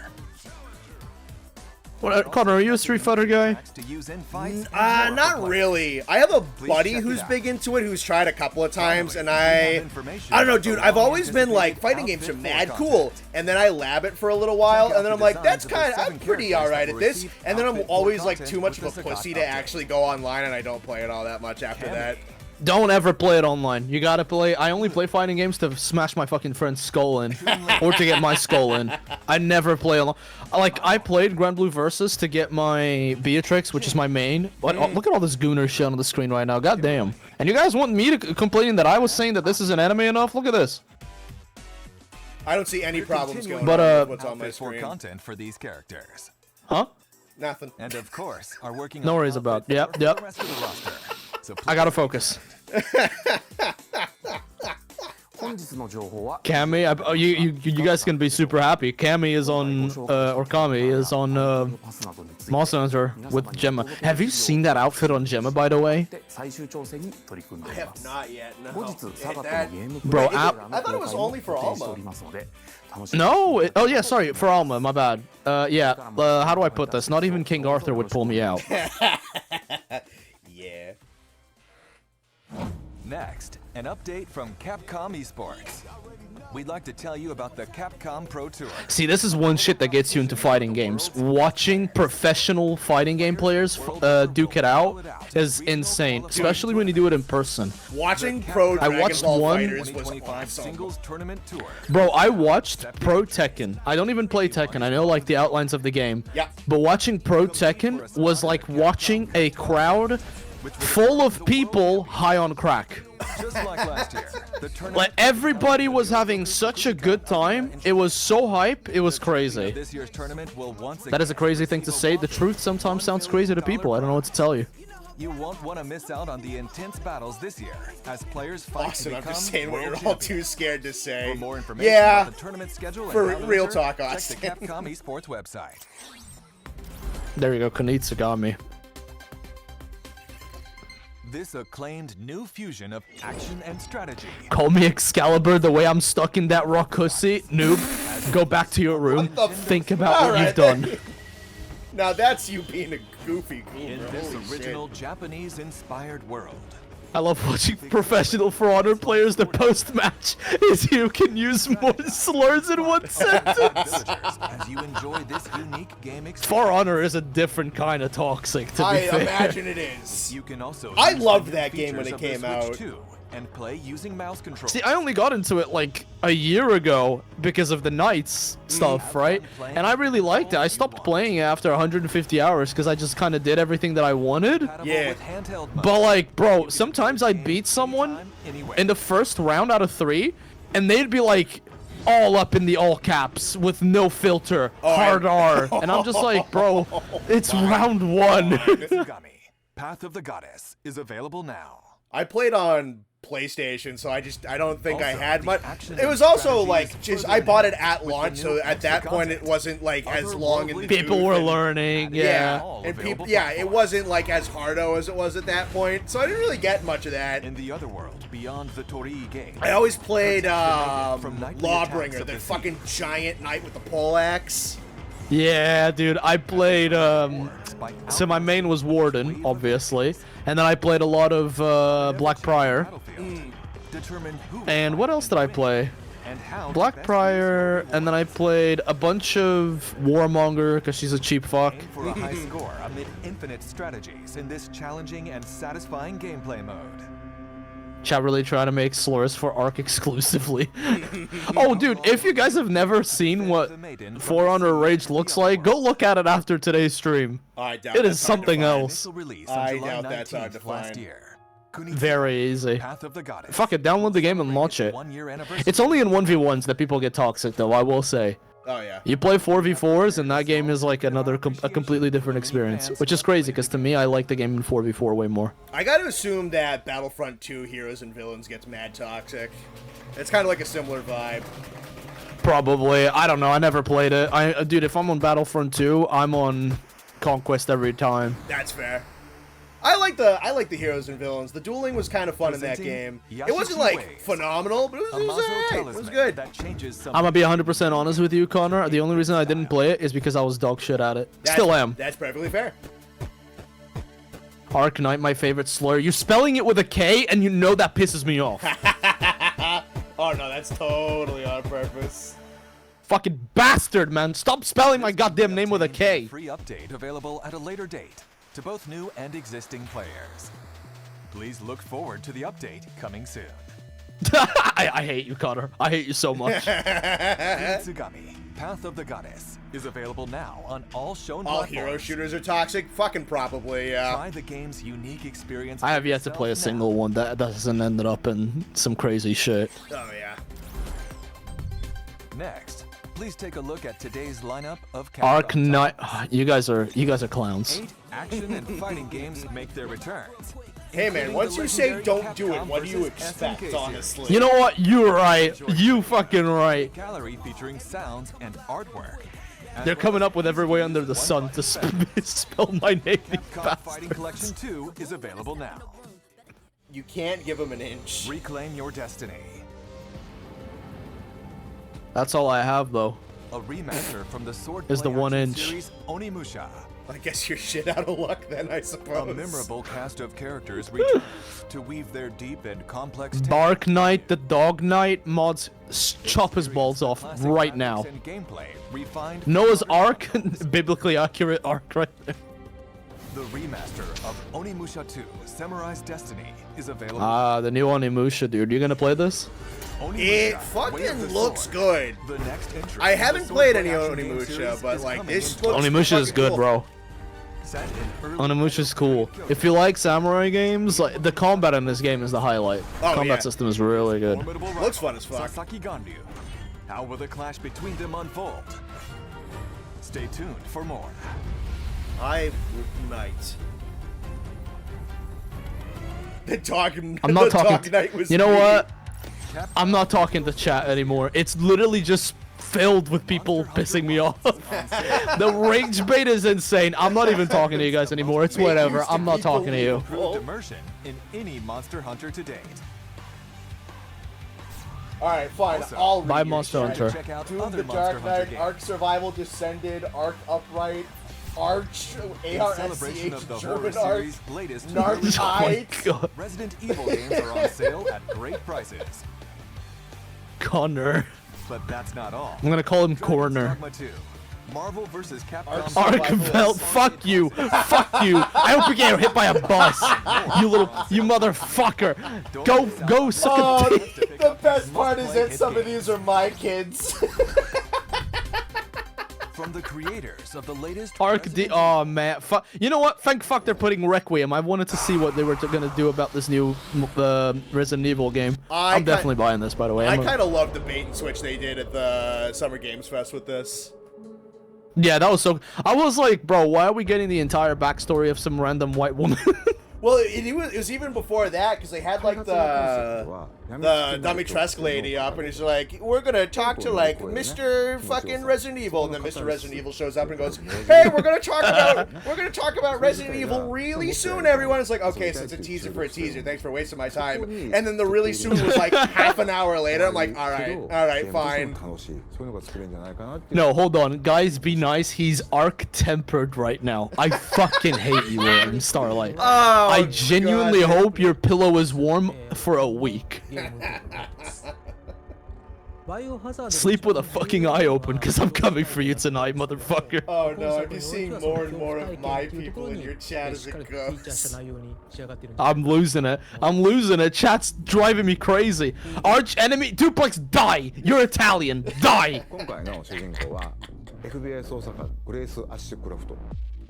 What, Connor, are you a Street Fighter guy? To use in fights and more Not for really. I have a buddy check it who's out. big into it, who's tried a couple of times, and Finally, we I have information don't know, about dude. the I've always been long-anticipated like, fighting games are outfit mad for cool, content. and then I lab it for a little while, Check and then out I'm the like, designs that's of the kind of, 7 I'm pretty characters alright that at this, receive and then I'm outfit for always like content too much of with a the Sagat pussy to update. actually go online, and I don't play it all that much after that. Don't ever play it online. You gotta play. I only play fighting games to smash my fucking friend's skull in, or to get my skull in. I never play alone. Like I played Grand Blue Versus to get my Beatrix, which is my main. But look at all this gooner shit on the screen right now. God damn. And you guys want me to complaining that I was saying that this isn't anime enough? Look at this. I don't see any We're problems continuing going But, on with what's on my outfit for screen. content for these characters. Huh? Nothing. And of course, are working No on worries outfit about. for Yep, the yep. rest of the roster. So I gotta focus. 本日の情報は Kami, you guys can be super happy. Kami is on, or Kami is on, パスなどについて Monster Hunter with Gemma. Have you seen that outfit on Gemma, by the way? 最終調整に取り組んで I い have ます not yet. No. 後日サガット That- のゲーム Bro, プレイ I- トレーラー I thought it の was 公開も only for 予定して Alma. おりますので楽しみに No. Oh yeah, sorry for Alma. My bad. Yeah. How do I put this? Not even King Arthur would pull me out. Yeah. Next, an update from Capcom Esports. We'd like to tell you about the Capcom Pro Tour. See, this is one shit that gets you into fighting games. Watching professional fighting game players duke it out is insane, especially when you do it in person. Watching Pro I Dragon watched Ball one- Fighters was 2025 awesome. Singles Tournament Tour. Bro, I watched Pro Tekken. I don't even play Tekken. I know like the outlines of the game. Yeah. But watching Pro Tekken was like watching a crowd full of people high on crack. Just like last year, the tournament Like everybody was having such a good time. It was so hype. It was crazy. this year's tournament will once That is a crazy thing to say. The truth sometimes sounds crazy to people. I don't know what to tell you. You won't want to miss out on the intense battles this year as players fight Austin, to I'm become just saying what world you're all champions. too scared to say. For more information Yeah, about the tournament schedule for and how to real enter, talk, check Austin. the Capcom Esports website. There you go. Konitsu got me. This acclaimed new fusion of action and strategy. Call me Excalibur the way I'm stuck in that rock hussy. Noob, go back to your room. What the Think about All what right, you've done. Now that's you being a goofy In goober. this Holy original Japanese-inspired world, I love watching professional For Honor players. The post-match is you can use more slurs in one sentence. villagers, as you enjoy this unique game experience. For Honor is a different kind of toxic, to be I fair. imagine it is. You can also I use the loved new that game when features it of the came Switch out. 2 and play using mouse control. See, I only got into it like a year ago because of the Knights stuff, right? And I really liked it. I stopped playing it after 150 hours because I just kind of did everything that I wanted. Compatible Yeah. with handheld mode. But like, bro, sometimes I'd beat someone Anytime, anywhere. in the first round out of 3, and they'd be like all up in the all caps with no filter, hard R, and I'm just like, bro, it's round 1. Mitsugami, Path of the Goddess is available now. I played on PlayStation, so I don't think I Also, had the much. action It was and also strategy like is just further I bought it enhanced at with the launch, new so at extra that point it content. wasn't like as long in the People tooth were and- learning, Yeah, yeah. All and available people, yeah, it platforms. wasn't like as hardo as it was at that point, so I didn't really get much of that. In the other world, beyond the Torii gate. I always played from nightly attacks Lawbringer, of the the sea. fucking giant knight with the poleaxe. Yeah, dude, I played, Works by so my main was outlasting Warden, wave of obviously, and then I played a lot of Black Prior. Determine who And what else did I play? and how to Black best Prior, use your and then I played a bunch of Warmonger because she's a cheap fuck. aim for a high score amid infinite strategies in this challenging and satisfying gameplay mode. Chat really trying to make slurs for Arc exclusively. Oh, dude, if you guys have never seen what For Honor Rage looks like, go look at it after today's stream. I doubt It that's is hard to something find. else. Initial release I on July doubt that's hard to 19th last find. year. Kunitsu, Very easy. Path of the Goddess. Fuck it, download the game and launch it. 1-year anniversary. It's only in 1v1s that people get toxic, though, I will say. Oh yeah. You play 4v4s, and that game is like a completely different experience. Which is crazy, because to me, I like the game in 4v4 way more. I gotta assume that Battlefront 2 Heroes and Villains gets mad toxic. It's kind of like a similar vibe. Probably. I don't know, I never played it. Dude, if I'm on Battlefront 2, I'm on Conquest every time. That's fair. I like the Heroes and Villains. The dueling was kind of fun in that game. Presenting It wasn't like Yashichi Ways. phenomenal, but it A was muzzle alright. It was talisman good. that changes some I'm gonna be 100% honest with you, Connor. The only reason I didn't play it is because I was dog shit at it. Still am. That's perfectly fair. Arc Knight, my favorite slur. You're spelling it with a K, and you know that pisses me off. Oh no, that's totally on purpose. Fucking bastard, man. Stop spelling my goddamn name with a K. free update available at a later date to both new and existing players. Please look forward to the update coming soon. I hate you, Connor. I hate you so much. Mitsugami, Path of the Goddess is available now on all shown All platforms. hero shooters are toxic? Fucking probably, yeah. Try the game's unique experience. I have for yet to play a yourself now. single one that doesn't end up in some crazy shit. Oh yeah. Next, please take a look at today's lineup of Arc Capcom Knight. titles. You guys are clowns. 8 action and fighting games make their returns. Hey man, including once the you say legendary don't do it, Capcom what do you versus expect, SNK honestly? You know what? You're right. You fucking right. Gallery featuring sounds and artwork. As They're well coming as up with every way under the one sun to fighting spell my name. these Capcom Fighting bastards. Collection 2 is available now. You can't give him an inch. Reclaim your destiny. That's all I have, though. A remaster from the Sword Is the Play 1 action inch. series Onimusha. I guess you're shit out of luck then, I suppose. A memorable cast of characters returns to weave their deep and complex Dark Knight, the Dog Knight mods, chop his balls off right now. and gameplay refined Noah's Ark, biblically accurate arc right there. The remaster of Onimusha 2 Samurai's Destiny is available. The new Onimusha, dude. You gonna play this? Onimusha, It Way of fucking the looks Sword. good. The next entry I in the haven't Sword played Play any action game Onimusha, series but is like coming this in looks Onimusha is fucking good, cool. bro. Set in early Onimusha's cool. If you like samurai games, like the combat in this game is the highlight. Oh, Combat yeah. system is really good. formidable Looks rival, fun as fuck. Sasaki Ganryu. How will the clash between them unfold? Stay tuned for more. I might. The dog. I'm not the talking. Dog Knight was You know me. what? I'm not talking to chat anymore. It's literally just filled with people pissing me off. The rage bait is insane. I'm not even talking to you guys anymore. It's whatever. I'm not talking to you. Improved immersion in any Monster Hunter to date. All right, fine. Also, I'll read Bye, your Monster shit. Hunter. Check out Doom, other the Monster Dark Hunter Knight, games. Arc Survival Descended, Arc Upright, Arch, In celebration ARSCH, of the German horror Arc, series' latest Narc release, Oh my Heights. god. Resident Evil games are on sale at great prices. Connor. But that's not all. I'm gonna call him Dragon's Corner. Dogma 2, Marvel vs. Capcom. Arkveld, fuck you. Fuck you. I hope you get hit by a bus. You motherfucker. Go suck Oh, a dick. the best part is that some of these are my kids. From the creators of the latest Arc D. Resident Oh man. Fuck. You know what? Thank fuck they're putting Requiem. I wanted to see what they were gonna do about this new Resident Evil game. I'm definitely buying this, by the way. I kind of love the bait and switch they did at the Summer Games Fest with this. Yeah, that was so. I was like, bro, why are we getting the entire backstory of some random white woman? Well, it was even before that because they had like the Dimitrescu lady up, and he's like, "We're gonna talk to like Mr. fucking Resident Evil," and then Mr. Resident Evil shows up and goes, "Hey, we're gonna talk about Resident Evil really soon." Everyone is like, "Okay, so it's a teaser for a teaser. Thanks for wasting my time." And then the really soon was like half an hour later. I'm like, "All right, fine." No, hold on, guys, be nice. He's arc tempered right now. I fucking hate you, William Starlight. Oh, I genuinely God. hope your pillow is warm for a week. Sleep with a fucking eye open, cause I'm coming for you tonight, motherfucker. Oh no, I'm just seeing more and more of my people in your chat as it goes. I'm losing it. I'm losing it. Chat's driving me crazy. Arch enemy duplex, die. You're Italian. Die. 今回の主人公は FBI 捜査官グレース・アッシュクラフト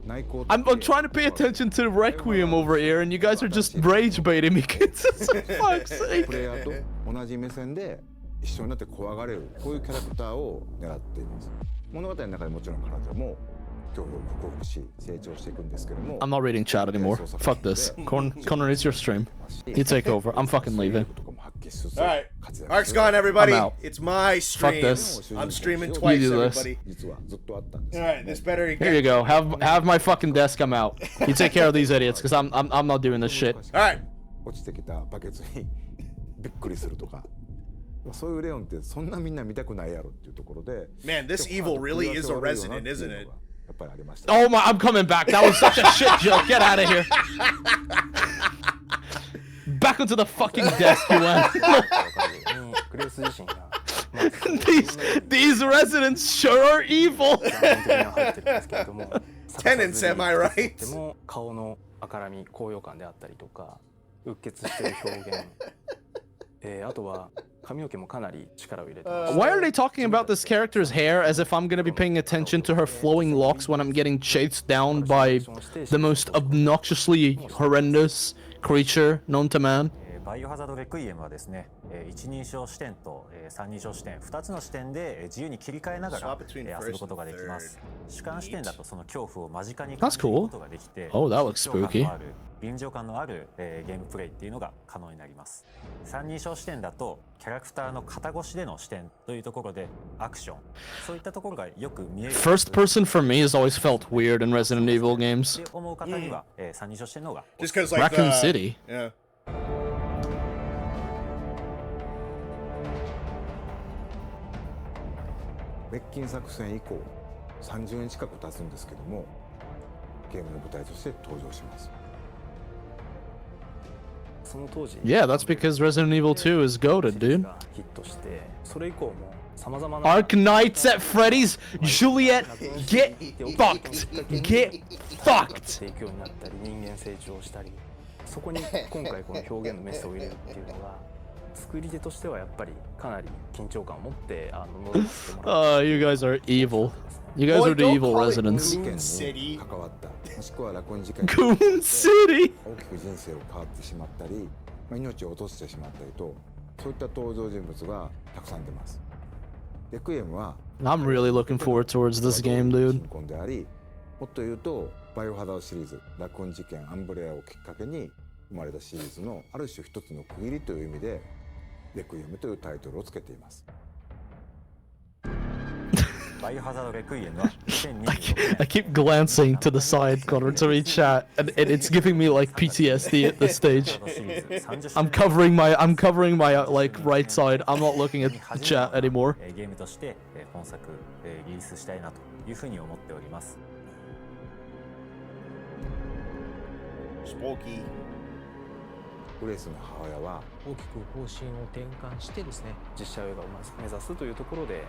I'm trying to pay attention to Requiem over here, and you guys are just rage baiting me. For fuck's sake. プレイヤーと同じ目線で一緒になって怖がれるこういうキャラクターを狙っています物語の中でもちろん彼女も恐怖を克服し成長していくんですけども I'm not reading chat anymore. Fuck this. Connor, it's your stream. You take over. I'm fucking leaving. Alright, Arc's gone, everybody. I'm out. It's my stream. Fuck this. I'm streaming twice, You do this. everybody. 実はずっとあったんです Alright, this better Here get... you go. Have my fucking desk come out. You take care of these idiots, cause I'm not doing this shit. Alright. 落ちてきたバケツにびっくりするとかそういうレオンってそんなみんな見たくないやろっていうところで Man, this evil really is a resident, isn't it? やっぱりありました Oh my, I'm coming back. That was such a shit joke. Get out of here. Back onto the fucking desk you went. グレース自身が、These residents sure are evil. 基本的には入ってるんですけれども Tenants, am I right? とても顔の赤らみ高揚感であったりとかうっ血してる表現、あとは髪の毛もかなり力を入れてます Why are they talking about this character's hair as if I'm gonna be paying attention to her flowing locks when I'm getting chased down by the most obnoxiously horrendous creature known to man? バイオハザードレクイエムはですね、一人称視点と三人称視点2つの視点で自由に切り替えながら遊ぶことができます。主観視点だとその恐怖を間近に感じることができて、 Oh, that looks spooky. 臨場感のあるゲームプレイっていうのが可能になります。三人称視点だとキャラクターの肩越しでの視点というところでアクション、そういったところがよく見える。 First person for me has always felt weird in Resident Evil games. って思う方には三人称視点の方が Just because, like, Raccoon City. Yeah. 滅菌作戦以降30年近く経つんですけどもゲームの舞台として登場します。その当時 Yeah, that's because Resident Evil 2 is goated, dude. ヒットして、それ以降も様々な Arknights at Freddy's, Juliet, get fucked, get fucked. 提供になったり、人間成長したり、そこに今回この表現のメスを入れるっていうのが、作り手としてはやっぱりかなり緊張感を持って乗りしてもらう。You guys are evil. You guys are the evil residents. 事件に関わった、もしくはラコン事件 Coon City. 大きく人生を変わってしまったり、命を落としてしまったりと、そういった登場人物がたくさん出ます。レクイエムは I'm really looking forward towards this game, dude. 貧困であり、もっと言うとバイオハザードシリーズ、ラコン事件、アンブレアをきっかけに生まれたシリーズのある種一つの区切りという意味でレクイエムというタイトルをつけています。バイオハザードレクイエムは I keep glancing to the side corner to read chat, and it's giving me like PTSD at this stage. I'm covering my like right side. I'm not looking at the chat anymore. ゲームとして本作リリースしたいなというふうに思っております。グレースの母親は大きく方針を転換してですね、実写映画を目指すというところで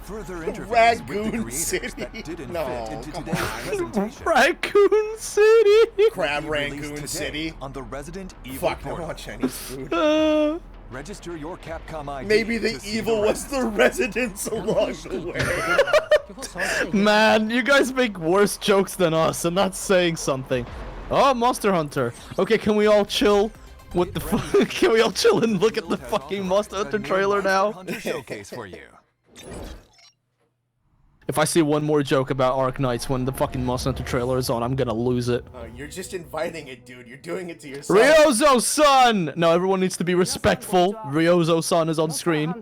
Further interviews with the Raccoon creators City. that didn't No, fit into come today's on. presentation. Raccoon City. Crab Will be released Rangoon today City. on the Resident Evil Fuck, I portal. want Chinese food. Register your Capcom ID. Maybe the to see evil was rest. the residents along the way. Man, you guys make worse jokes than us, and that's saying something. Oh, Monster Hunter. Okay, can we all chill with the can we all chill and look at the fucking Monster Hunter trailer now? Hunter showcase for you. If I see one more joke about Arknights when the fucking Monster Hunter trailer is on, I'm gonna lose it. Oh, you're just inviting it, dude. You're doing it to yourself. Ryozo-san! No, everyone needs to be respectful. Ryozo-san is on screen.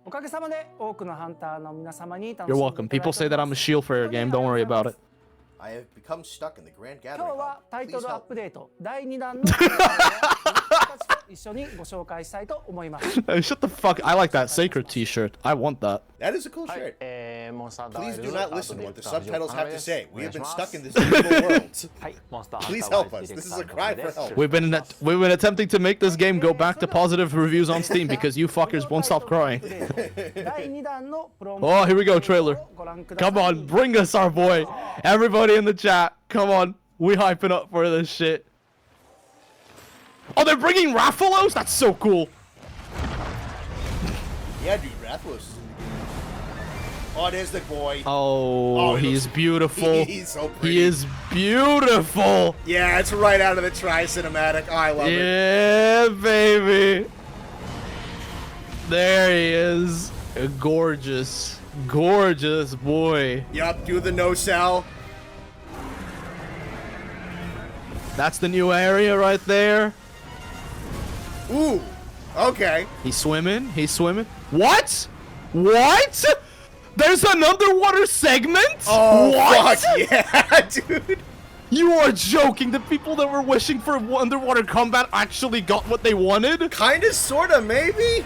おかげさまで多くのハンターの皆様に楽し You're んで welcome. いただいて People say that I'm a shield for your game. Don't worry about it. I have become stuck in the Grand 今 Gathering 日は Hall. タイト Please ルアッ help. プデート第2弾の一緒にご紹介したいと思います。 Shut the fuck. I like that Sacred t-shirt. I want that. That is a cool shirt. モンスター Please do not listen to what the subtitles have to say. We have been stuck in this evil world. はい、モンスター Please help us. This is a cry for help. We've been attempting to make this game go back to positive reviews on Steam because you fuckers won't stop crying. 第2弾のプロモ Oh, here we go, trailer. をご覧ください。 Come on, bring us our boy. Everybody in the chat, come on. We hyping up for this shit. Oh, they're bringing Rathalos? That's so cool. Yeah, dude, Rathalos. Oh, there's the boy. Oh, he he's looks- beautiful. He's so pretty. He is beautiful. Yeah, it's right out of the Tri-Cinematic. Oh, I love it. Yeah, baby. There he is. A gorgeous, gorgeous boy. Yup, do the no-sell. That's the new area right there. Ooh, okay. He's swimming. He's swimming. What? What? There's an underwater segment? Oh, what? fuck yeah, dude. You are joking. The people that were wishing for underwater combat actually got what they wanted? Kinda, sorta, maybe?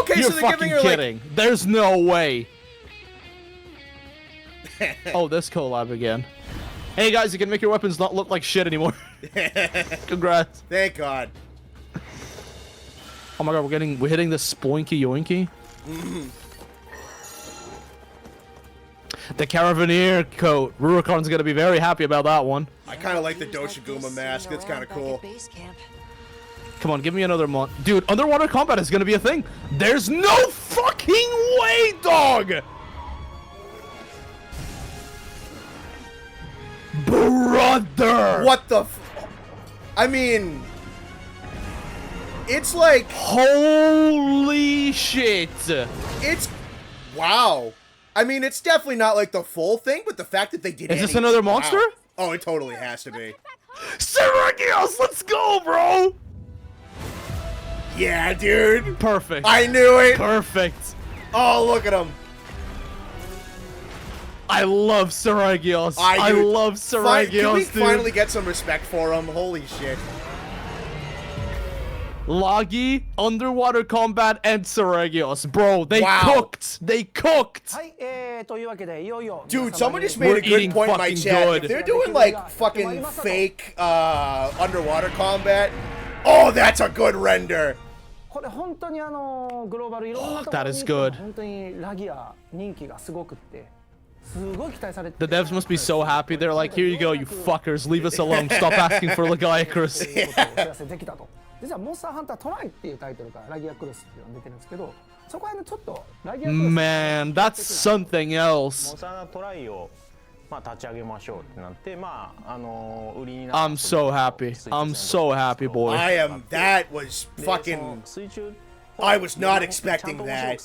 Okay, You're so they're fucking giving her, kidding. There's no way. Oh, this collab again. Hey guys, you can make your weapons not look like shit anymore. Congrats. Thank God. Oh my god, we're hitting the spoinky yoinky. The Caravaneer coat. Rurocon's gonna be very happy about that one. I kinda like the Doshiguma mask. It's kinda cool. Come on, give me another month. Dude, underwater combat is gonna be a thing. There's no fucking way, dog! Brother! What the I mean... It's like... Holy shit! It's... Wow. I mean, it's definitely not like the full thing, but the fact that they did Is this any- another monster? Wow. Oh, it totally has to be. Seragios, let's go, bro! Yeah, dude. Perfect. I knew it. Perfect. Oh, look at him. I love Seragios. I do. love Seragios, Can we dude. finally get some respect for him? Holy shit. Lagi, underwater combat, and Seregios. Bro, they cooked. They cooked. はい、というわけでいよいよ Dude, 皆様 someone に just made a good point in my fucking chat. good. If they're doing like fucking fake underwater combat, oh, that's a good render. これ本当にグローバルいろんなところ That に is good. 本当にラギア人気がすごくってすごい期待されて The devs must be so happy. They're like, here you go, you fuckers. Leave us alone. Stop asking for Lagiacrus. お知らせできたと。実はモンスターハンタートライっていうタイトルからラギアクルスっていうのが出てるんですけど、そこはちょっとラギアクルス Man, that's something モ else. ンスタートライを立ち上げましょうってなって売りになった I'm so happy. I'm so happy, boy. I am. That was fucking. I was not expecting that.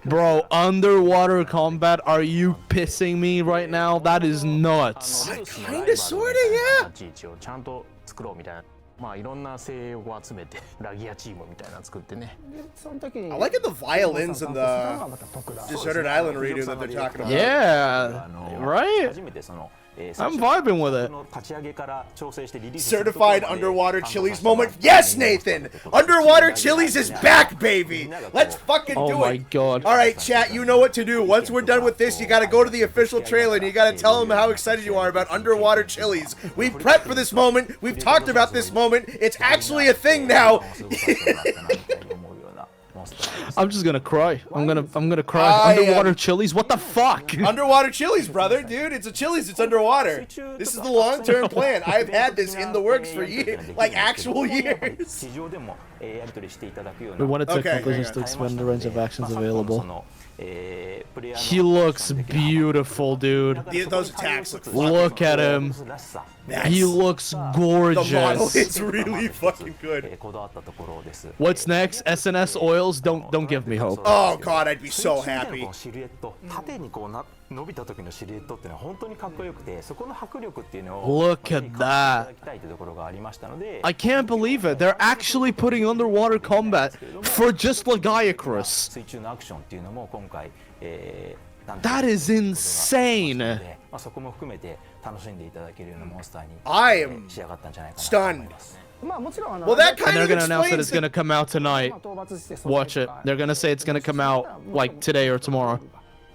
Bro, underwater combat, are you pissing me right now? That is nuts. Kinda, sorta, yeah. ちゃんと作ろうみたいな。いろんな精鋭を集めてラギアチームみたいなの作ってね。 I like it, the violins and the Deserted Island redo that they're talking about. Yeah, right? 初めてI'm vibing with it. 立ち上げから調整してリリースする Certified underwater chilies moment. Yes, Nathan! Underwater chilies is back, baby! Let's fucking Oh do my it! god. Alright, chat, you know what to do. Once we're done with this, you gotta go to the official trailer and you gotta tell them how excited you are about underwater chilies. We've prepped for this moment. We've talked about this moment. It's actually a thing now. I'm just gonna cry. I'm gonna cry. Underwater chilies? What the fuck? Underwater chilies, brother, dude. It's a chilies. It's underwater. This is the long-term plan. I've had this in the works for years, like actual years. We wanted to conclusions to expand the range of actions available. He looks beautiful, dude. Those attacks look fucking Look at him. He looks gorgeous. The model is really fucking good. What's next? SNS oils? Don't give me hope. Oh god, I'd be so happy. 縦に伸びた時のシルエットっていうのは本当にかっこよくて、そこの迫力っていうのを Look at that. I can't believe it. They're actually putting underwater combat for just Lagiacrus. 水中のアクションっていうのも今回、That is insane. そこも含めて楽しんでいただけるようなモンスターに I am 仕上がったんじゃないかなと思います。 Well, that And kind they're of gonna announce that explains it's gonna come out tonight. Watch it. They're gonna say it's gonna come out like today or tomorrow.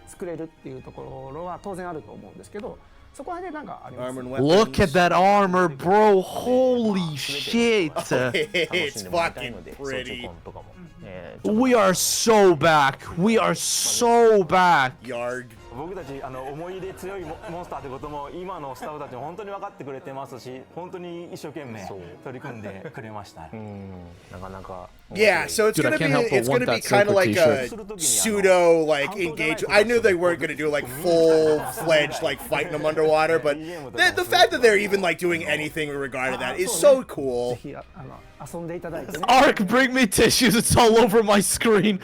作れるっていうところは当然あると思うんですけど、そこはねなんかあります。 Look at that armor, bro. Holy shit. It's fucking pretty. We are so back. We are so back. Yarg. 僕たち思い入れ強いモンスターってことも今のスタッフたちも本当に分かってくれてますし、本当に一生懸命取り組んでくれました。なかなか。Yeah, so it's gonna be kind of like a pseudo like engagement. I knew they weren't gonna do like full-fledged like fighting them underwater, but the fact that they're even like doing anything in regard to that is so cool. 遊んでいただいてね。 Ark, bring me tissues. It's all over my screen.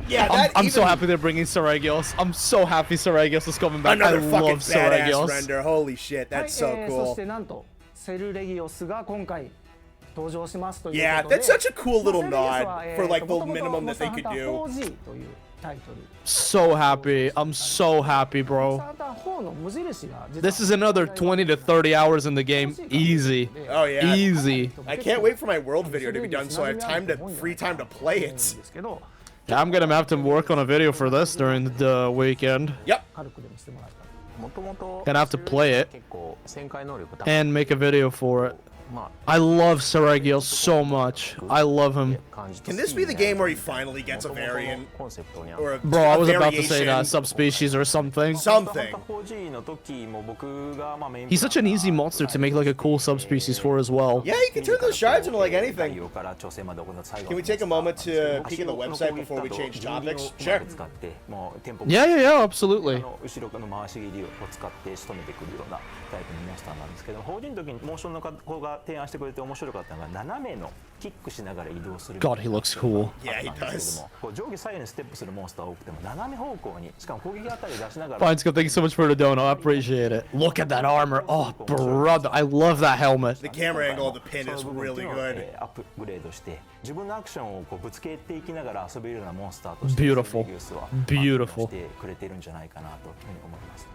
Yeah, I'm so happy they're bringing Seregios. I'm so happy Seregios is coming back. Another I fucking love badass Seregios. render. Holy shit, that's so そ cool. してなんとセルレギオスが今回登場しますという Yeah, ことで。 that's such a cool little nod for like the minimum that they could do. 4G というタイトル。 So happy. I'm so happy, bro. 4の無印が実は This is another 20 to 30 hours in the game. Easy. Oh yeah. Easy. I can't wait for my world video to be done so I have free time to play it. ですけど。 Yeah, I'm gonna have to work on a video for this during the weekend. Yep. 軽くでもしてもらえたら。もともと Gonna have to play it 結構旋回能力高い。 and make a video for it. I love Seregios so much. I love him. Can this be the game where he finally gets a variant? Or a, Bro, I was a about to say that variation? subspecies or something. Something. He's such an easy monster to make like a cool subspecies for as well. Yeah, you can turn those shards into like anything. Can we take a moment to peek at the website before we change topics? Sure. Yeah, absolutely. 後ろの回し切りを使って仕留めてくるようなタイプのモンスターなんですけど、法人の時にモーションの子が提案してくれて面白かったのが斜めのキックしながら移動する。 God, he looks cool. Yeah, he does. 上下左右にステップするモンスター多くても斜め方向にしかも攻撃あたり出しながら。 Fine, Scott, thank you so much for the dono. I appreciate it. Look at that armor. Oh, brother, I love that helmet. The camera angle of the pin is really good. アップグレードして自分のアクションをぶつけていきながら遊べるようなモンスターとして Beautiful. Beautiful. してくれてるんじゃないかなというふうに思います。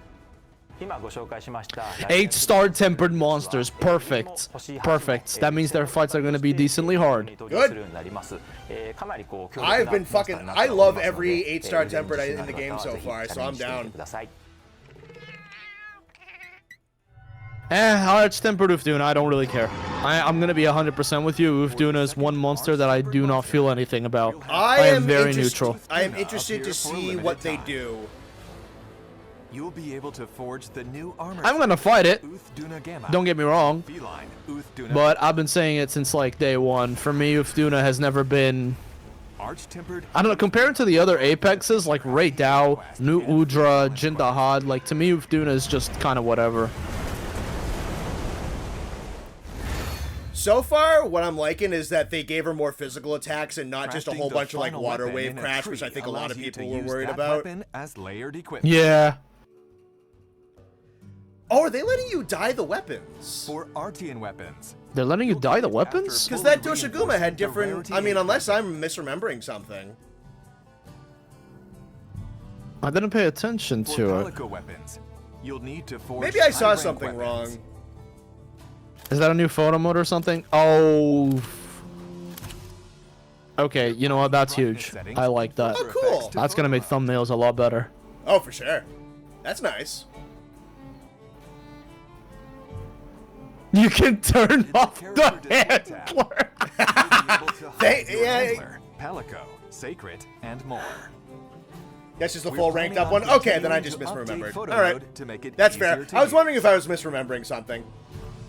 8-star tempered monsters. Perfect. Perfect. That means their fights are going to be decently hard. Good. I've been fucking... I love every 8-star tempered in the game so far, so I'm down. Arch-tempered Ufduna, I don't really care. I'm going to be 100% with you. Ufduna is one monster that I do not feel anything about. I am very neutral. I am interested to see what they do. You'll be able to forge the new armor. I'm gonna fight it. Don't get me wrong. But I've been saying it since like day one. For me, Ufduna has never been... I don't know, compared to the other Apexes, like Raid Dao, New Udra, Jindahad, like to me Ufduna is just kind of whatever. So far, what I'm liking is that they gave her more physical attacks and not just a whole bunch of like water wave crash, which I think a lot of people were worried about. Yeah. Oh, are they letting you dye the weapons? For Artian weapons. They're letting you dye the weapons? Because that Doshiguma had different... I mean, unless I'm misremembering something. I didn't pay attention to it. Weapons, you'll need to forge maybe I saw something wrong. Is that a new photo mode or something? Oh. Okay, you know what? That's huge. I like that. Oh, cool. That's gonna make thumbnails a lot better. Oh, for sure. That's nice. You can turn off the handler. Palico, Sacred, and more. That's just the full ranked up one? Okay, then I just misremembered. Alright. That's fair. I was wondering if I was misremembering something.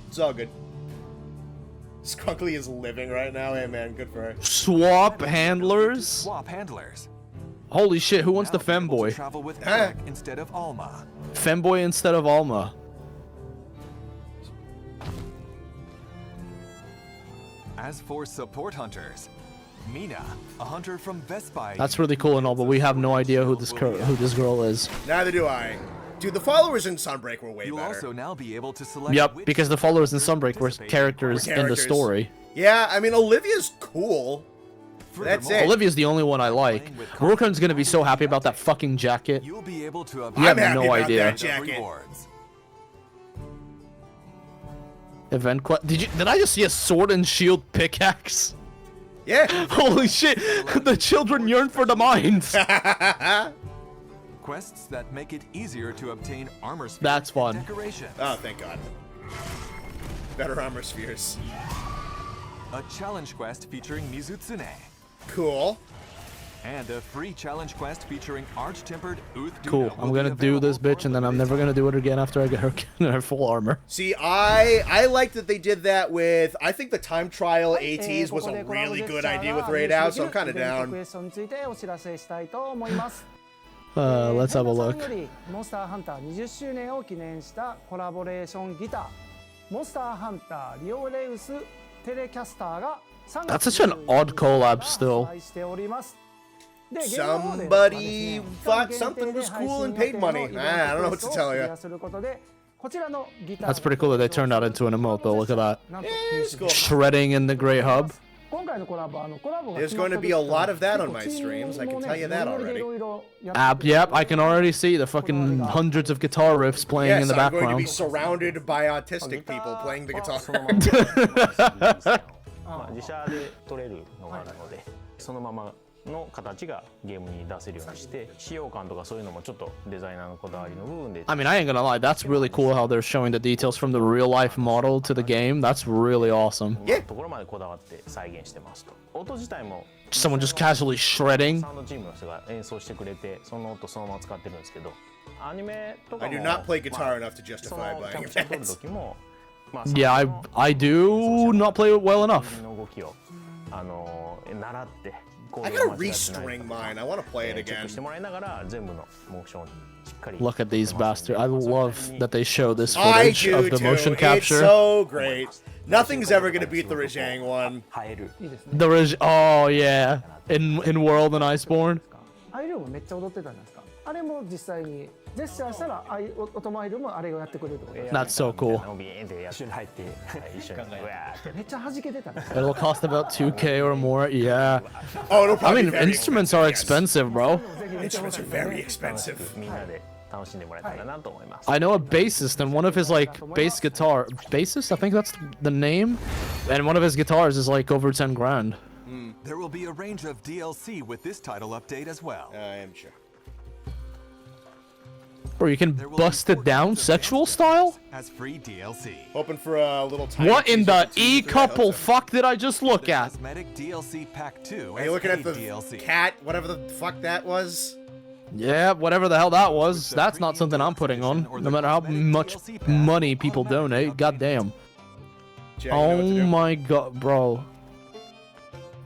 It's all good. Skrunkly is living right now. Hey, man, good for her. Swap handlers? Swap handlers. Holy shit, who wants the femboy? Travel with Eric instead of Alma. Femboy instead of Alma. As for support hunters, Mina, a hunter from Vespai. That's really cool and all, but we have no idea who this girl is. Neither do I. Dude, the followers in Sunbreak were way better. You'll also now be able to select. Yep, because the followers in Sunbreak were characters in the story. Yeah, I mean, Olivia's cool. That's it. Olivia's the only one I like. Rokan's gonna be so happy about that fucking jacket. You'll be able to you have no idea. That jacket. Event quest. Did I just see a sword and shield pickaxe? Yeah. Holy shit! The children yearn for the mines. Quests that make it easier to obtain armor spheres. That's fun. Decoration. Oh, thank God. Better armor spheres. A challenge quest featuring Mizutsune. Cool. And a free challenge quest featuring Arch-Tempered Ufduna. Cool. I'm gonna do this bitch, and then I'm never gonna do it again after I get her full armor. See, I like that they did that with. I think the time trial ATs was a really good idea with Raid Out, so I'm kind of down. Let's have a look. That's such an odd collab still. Somebody thought something was cool and paid money. I don't know what to tell you. That's pretty cool that they turned that into an emote though, look at that. Yeah, it's cool. Shredding in the Grey Hub. There's going to be a lot of that on my streams, I can tell you that already. Yep, I can already see the fucking hundreds of guitar riffs playing in the background. I'm going to be surrounded by autistic people playing the guitar. の形がゲームに出せるようにして使用感とかそういうのもちょっとデザイナーのこだわりの部分で I mean, I ain't gonna lie, that's really cool how they're showing the details from the real life model to the game. That's really awesome. Yeah. ところまでこだわって再現してますと。音自体も Someone just casually shredding. サウンドチームの人が演奏してくれてその音そのまま使ってるんですけど、アニメとかも I do not play guitar enough to justify buying it. Yeah, I do not play it well enough. 動きを習って I gotta restring mine. I want to play it again. Look at these bastards. I love that they show this footage of the motion capture. It's so great. Nothing's ever gonna beat the Rajang one. Oh yeah, in World and Iceborne. あれも実際にジェスチャーしたらオトマイルもあれをやってくれるってこと。 That's so cool. めっちゃ弾けてたね。 It'll cost about 2K or more. Yeah. Oh, it'll probably I mean, instruments are expensive, bro. Instruments are very expensive. 楽しんでもらえたらなと思います。I know a bassist and one of his like bass guitar bassist, I think that's the name, and one of his guitars is like over 10 grand. There will be a range of DLC with this title update as well. I am sure. Bro, you can bust it down sexual style? As free DLC. Hoping for a little tiny What in teaser the for E-couple TU2. fuck did I just look at? Cosmetic DLC Pack 2 Are you looking at the DLC. cat, whatever the fuck that was? Yeah, whatever the hell that was. That's not something I'm putting on. No matter how much money people donate. Goddamn. Jack, you know what to Oh do. my god, bro.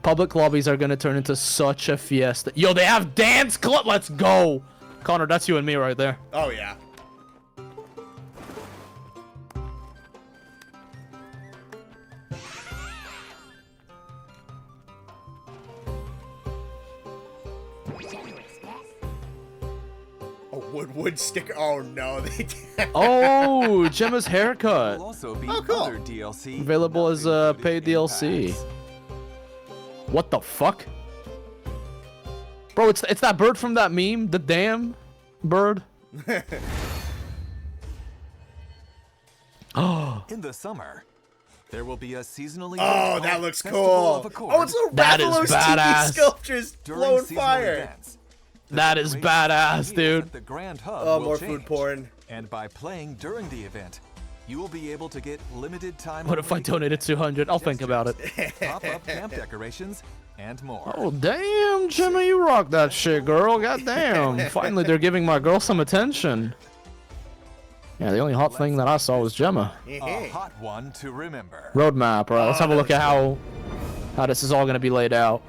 Public lobbies are gonna turn into such a fiesta. Yo, they have dance club. Let's go. Connor, that's you and me right there. Oh, yeah. A wood sticker. Oh, no. They did. Oh, Gemma's haircut. Will also be Oh, cool. other DLC Available not as included paid in DLC. packs. What the fuck? Bro, it's that bird from that meme, the damn bird. Oh, In the summer, there will be a seasonally Oh, that looks Festival cool. of Accord. Oh, it's little That is Rathalos badass. tiki sculptures During blowing seasonal fire. events, the that is decorations badass, used dude. at the Grand Hub Oh, will more change. food porn. And by playing during the event, you will be able to get limited time. What if I only donated 200? I'll think about it. pop-up camp decorations and more. Oh, damn, Jimmy, you rock that shit, girl. Goddamn. Finally, they're giving my girl some attention. Yeah, the only hot thing that I saw was Gemma. A hot one to remember. Roadmap. All right, let's have a look at how this is all going to be laid out.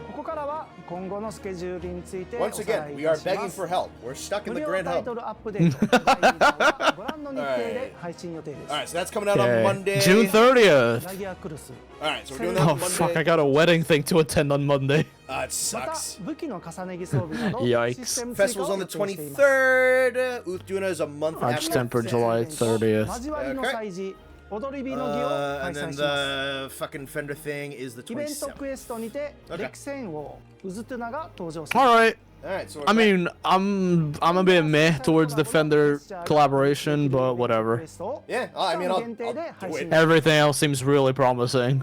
ここからは今後のスケジュールについてお Once さら again, い we い are たしま begging す for help. We're stuck in 無 the 料 Grand タイ Hub. トルアップデート第2弾はご覧の日程で配信予定です Alright, so that's coming out on Okay. Monday. June 30th. ラギアクルス Alright, so we're doing that Oh, on fuck, I Monday. got a wedding thing to attend on Monday. It また sucks. 武器の重ね着装備など Yikes. システム追加 Festival's を on 予 the 定しています 23rd. Uthduna is a month Arch after. Temper July 30th. 交わりの祭事踊り火の儀を開 And 催 then します the fucking Fender thing is the イベント 27th. クエストにて Okay. 歴戦王ウズトゥナが登場します Alright. Alright, so I mean, I'm a bit meh towards the Fender collaboration, but whatever. Yeah, I mean, I'll do it. Everything else seems really promising.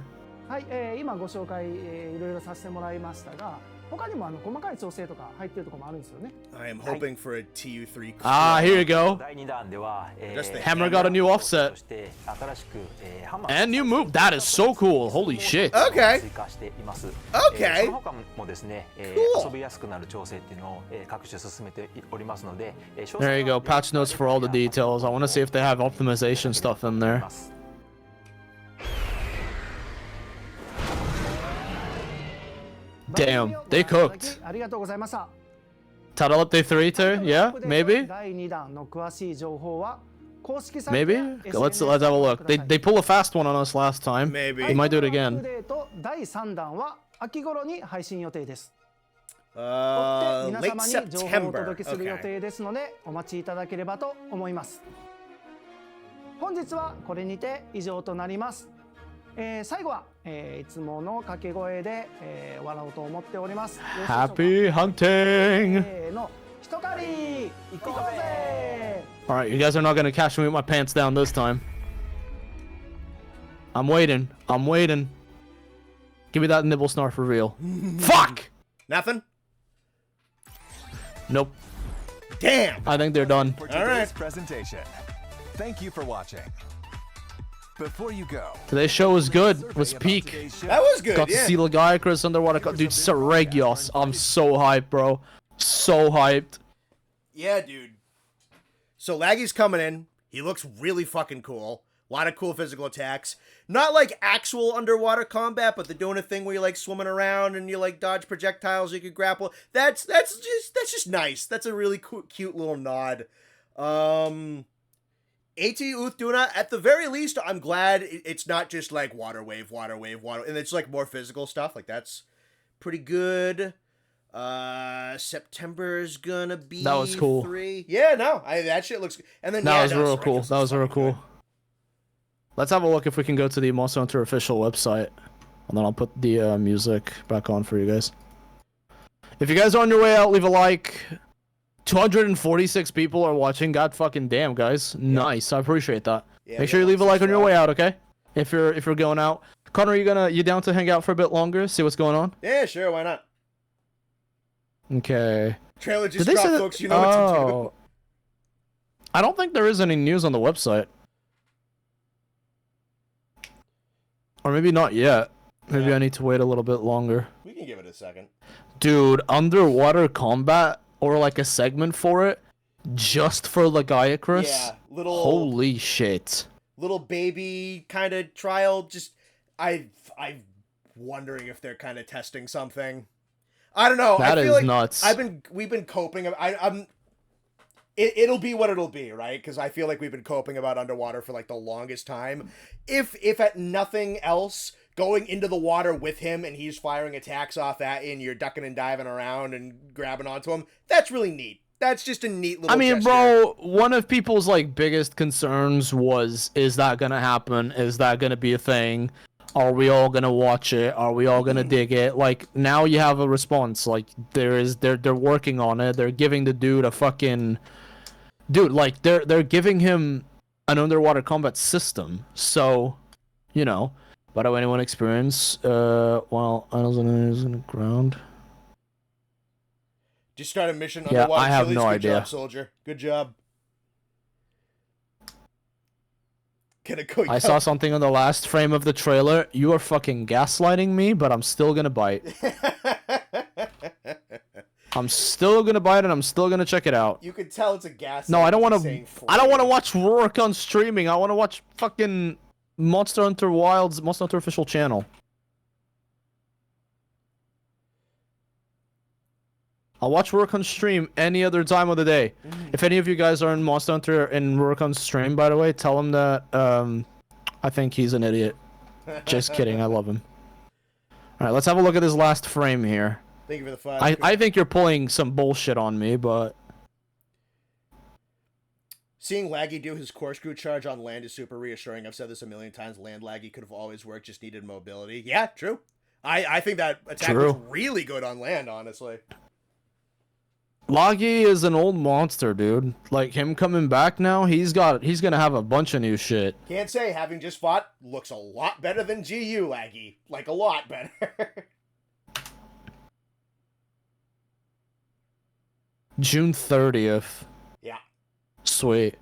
はい、今ご紹介、いろいろさせてもらいましたが他にも細かい調整とか入ってるところもあるんですよね I am hoping for a TU3. Ah, here you go. 第2弾では、 Just the Hammer got a new offset. そして新しく、ハンマー And new move. That is so cool. Holy shit. Okay. 追加しています。 Okay. その他もですね、 Cool. 遊びやすくなる調整っていうのを、各種進めておりますので、There you go. Patch notes for all the details. I want to see if they have optimization stuff in there. Damn, they cooked. ありがとうございました Title update 3 too? Yeah, maybe? 第2弾の詳しい情報は公式サイト Maybe? や Let's SNS have a look. They pull a fast one on us last time. Maybe. We might do it アッ again. プデート第3弾は秋頃に配信予定です Late 皆様に情報をお September. 届けする予 Okay. 定ですのでお待ちいただければと思います本日はこれにて以上となります、最後は、いつもの掛け声で、笑おうと思っております Happy hunting! の一狩り行こうぜ Alright, you guys are not gonna catch me with my pants down this time. I'm waiting. I'm waiting. Give me that nibble snarf reveal. Fuck! Nothing? Nope. Damn! I think they're done. For today's presentation. Thank you for watching. Before you go, Today's show was good. Was peak. That was good, Got to yeah. see Lagiacrus underwater. Dude, Seregios. I'm so hyped, bro. So hyped. Yeah, dude. So Laggy's coming in. He looks really fucking cool. A lot of cool physical attacks. Not like actual underwater combat, but they're doing a thing where you're like swimming around and you like dodge projectiles, you can grapple. That's just nice. That's a really cute little nod. AT Uthduna, at the very least, I'm glad it's not just like water wave, and it's like more physical stuff. Like that's pretty good. September's gonna be That was cool. 3. Yeah, no, that shit looks good. And then That was real cool. That was real cool. Let's have a look if we can go to the Monster Hunter official website. And then I'll put the music back on for you guys. If you guys are on your way out, leave a like. 246 people are watching. God fucking damn, guys. Nice. I appreciate that. Yeah, Make sure you leave a like on your way out, okay? If you're going out. Connor, you down to hang out for a bit longer? See what's going on? Yeah, sure. Why not? Okay. Trailer just dropped, folks. You know what to do. I don't think there is any news on the website. Or maybe not yet. Maybe I need to wait a little bit longer. We can give it a second. Dude, underwater combat or like a segment for it just for Lagiacrus? Yeah, little holy shit. Little baby kind of trial. Just I'm wondering if they're kind of testing something. I don't know. That I feel is like nuts. We've been coping. It'll be what it'll be, right? Because I feel like we've been coping about underwater for like the longest time. If at nothing else, going into the water with him and he's firing attacks off at you and you're ducking and diving around and grabbing onto him, that's really neat. That's just a neat little gesture. Bro, one of people's like biggest concerns was, is that gonna happen? Is that gonna be a thing? Are we all gonna watch it? Are we all gonna dig it? Like, now you have a response. Like, they're working on it. They're giving the dude a fucking... Dude, like, they're giving him an underwater combat system. So, you know. By the way, anyone experience, while animals on the ground? Just start a mission Yeah, underwater. I have Chili's. no Good idea. job, soldier. Good job. Gonna go I saw something on the last frame of the trailer. You are fucking gaslighting me, but I'm still gonna bite. I'm still gonna bite and I'm still gonna check it out. You can tell it's a gas. No, I don't want to. I don't want to watch work on streaming. I want to watch fucking Monster Hunter Wilds, Monster Hunter official channel. I'll watch work on stream any other time of the day. If any of you guys are in Monster Hunter and work on stream, by the way, tell him that I think he's an idiot. Just kidding. I love him. All right, let's have a look at this last frame here. Thank you for the 5. I think you're pulling some bullshit on me, but... Seeing Laggy do his corkscrew charge on land is super reassuring. I've said this a million times. Land Laggy could have always worked, just needed mobility. Yeah, true. I think that attack was really good on land, honestly. Laggy is an old monster, dude. Like, him coming back now, he's gonna have a bunch of new shit. Can't say, having just fought, looks a lot better than GU Laggy. Like, a lot better. June 30th. Yeah. Sweet.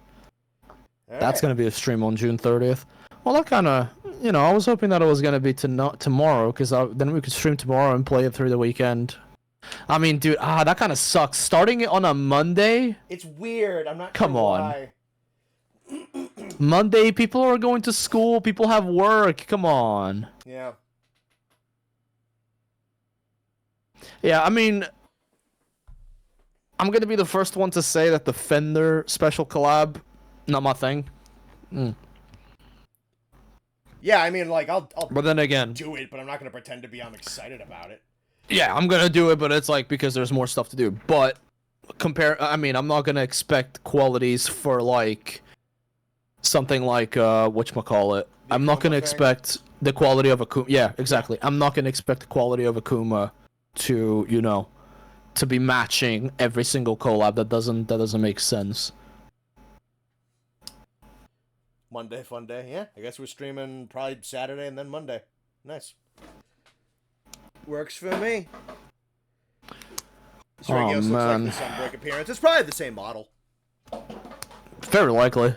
All That's right. gonna be a stream on June 30th. Well, that kind of, you know, I was hoping that it was gonna be tomorrow, because then we could stream tomorrow and play it through the weekend. I mean, dude, that kind of sucks. Starting it on a Monday? It's weird. I'm not Come sure on. why. Monday, people are going to school. People have work. Come on. Yeah. Yeah, I mean, I'm going to be the first one to say that the Fender special collab, not my thing. Yeah, I mean, like, I'll But then again, do it, but I'm not going to pretend to be I'm excited about it. yeah, I'm going to do it, but it's like because there's more stuff to do. But I mean, I'm not going to expect qualities for like something like whatchamacallit. I'm not going to expect the quality of Akuma. Yeah, exactly. I'm not going to expect the quality of Akuma to, you know, to be matching every single collab. That doesn't make sense. Monday, fun day. Yeah, I guess we're streaming probably Saturday and then Monday. Nice. Works for me. This Regios looks like the Sunbreak appearance. It's probably the same model. Very likely.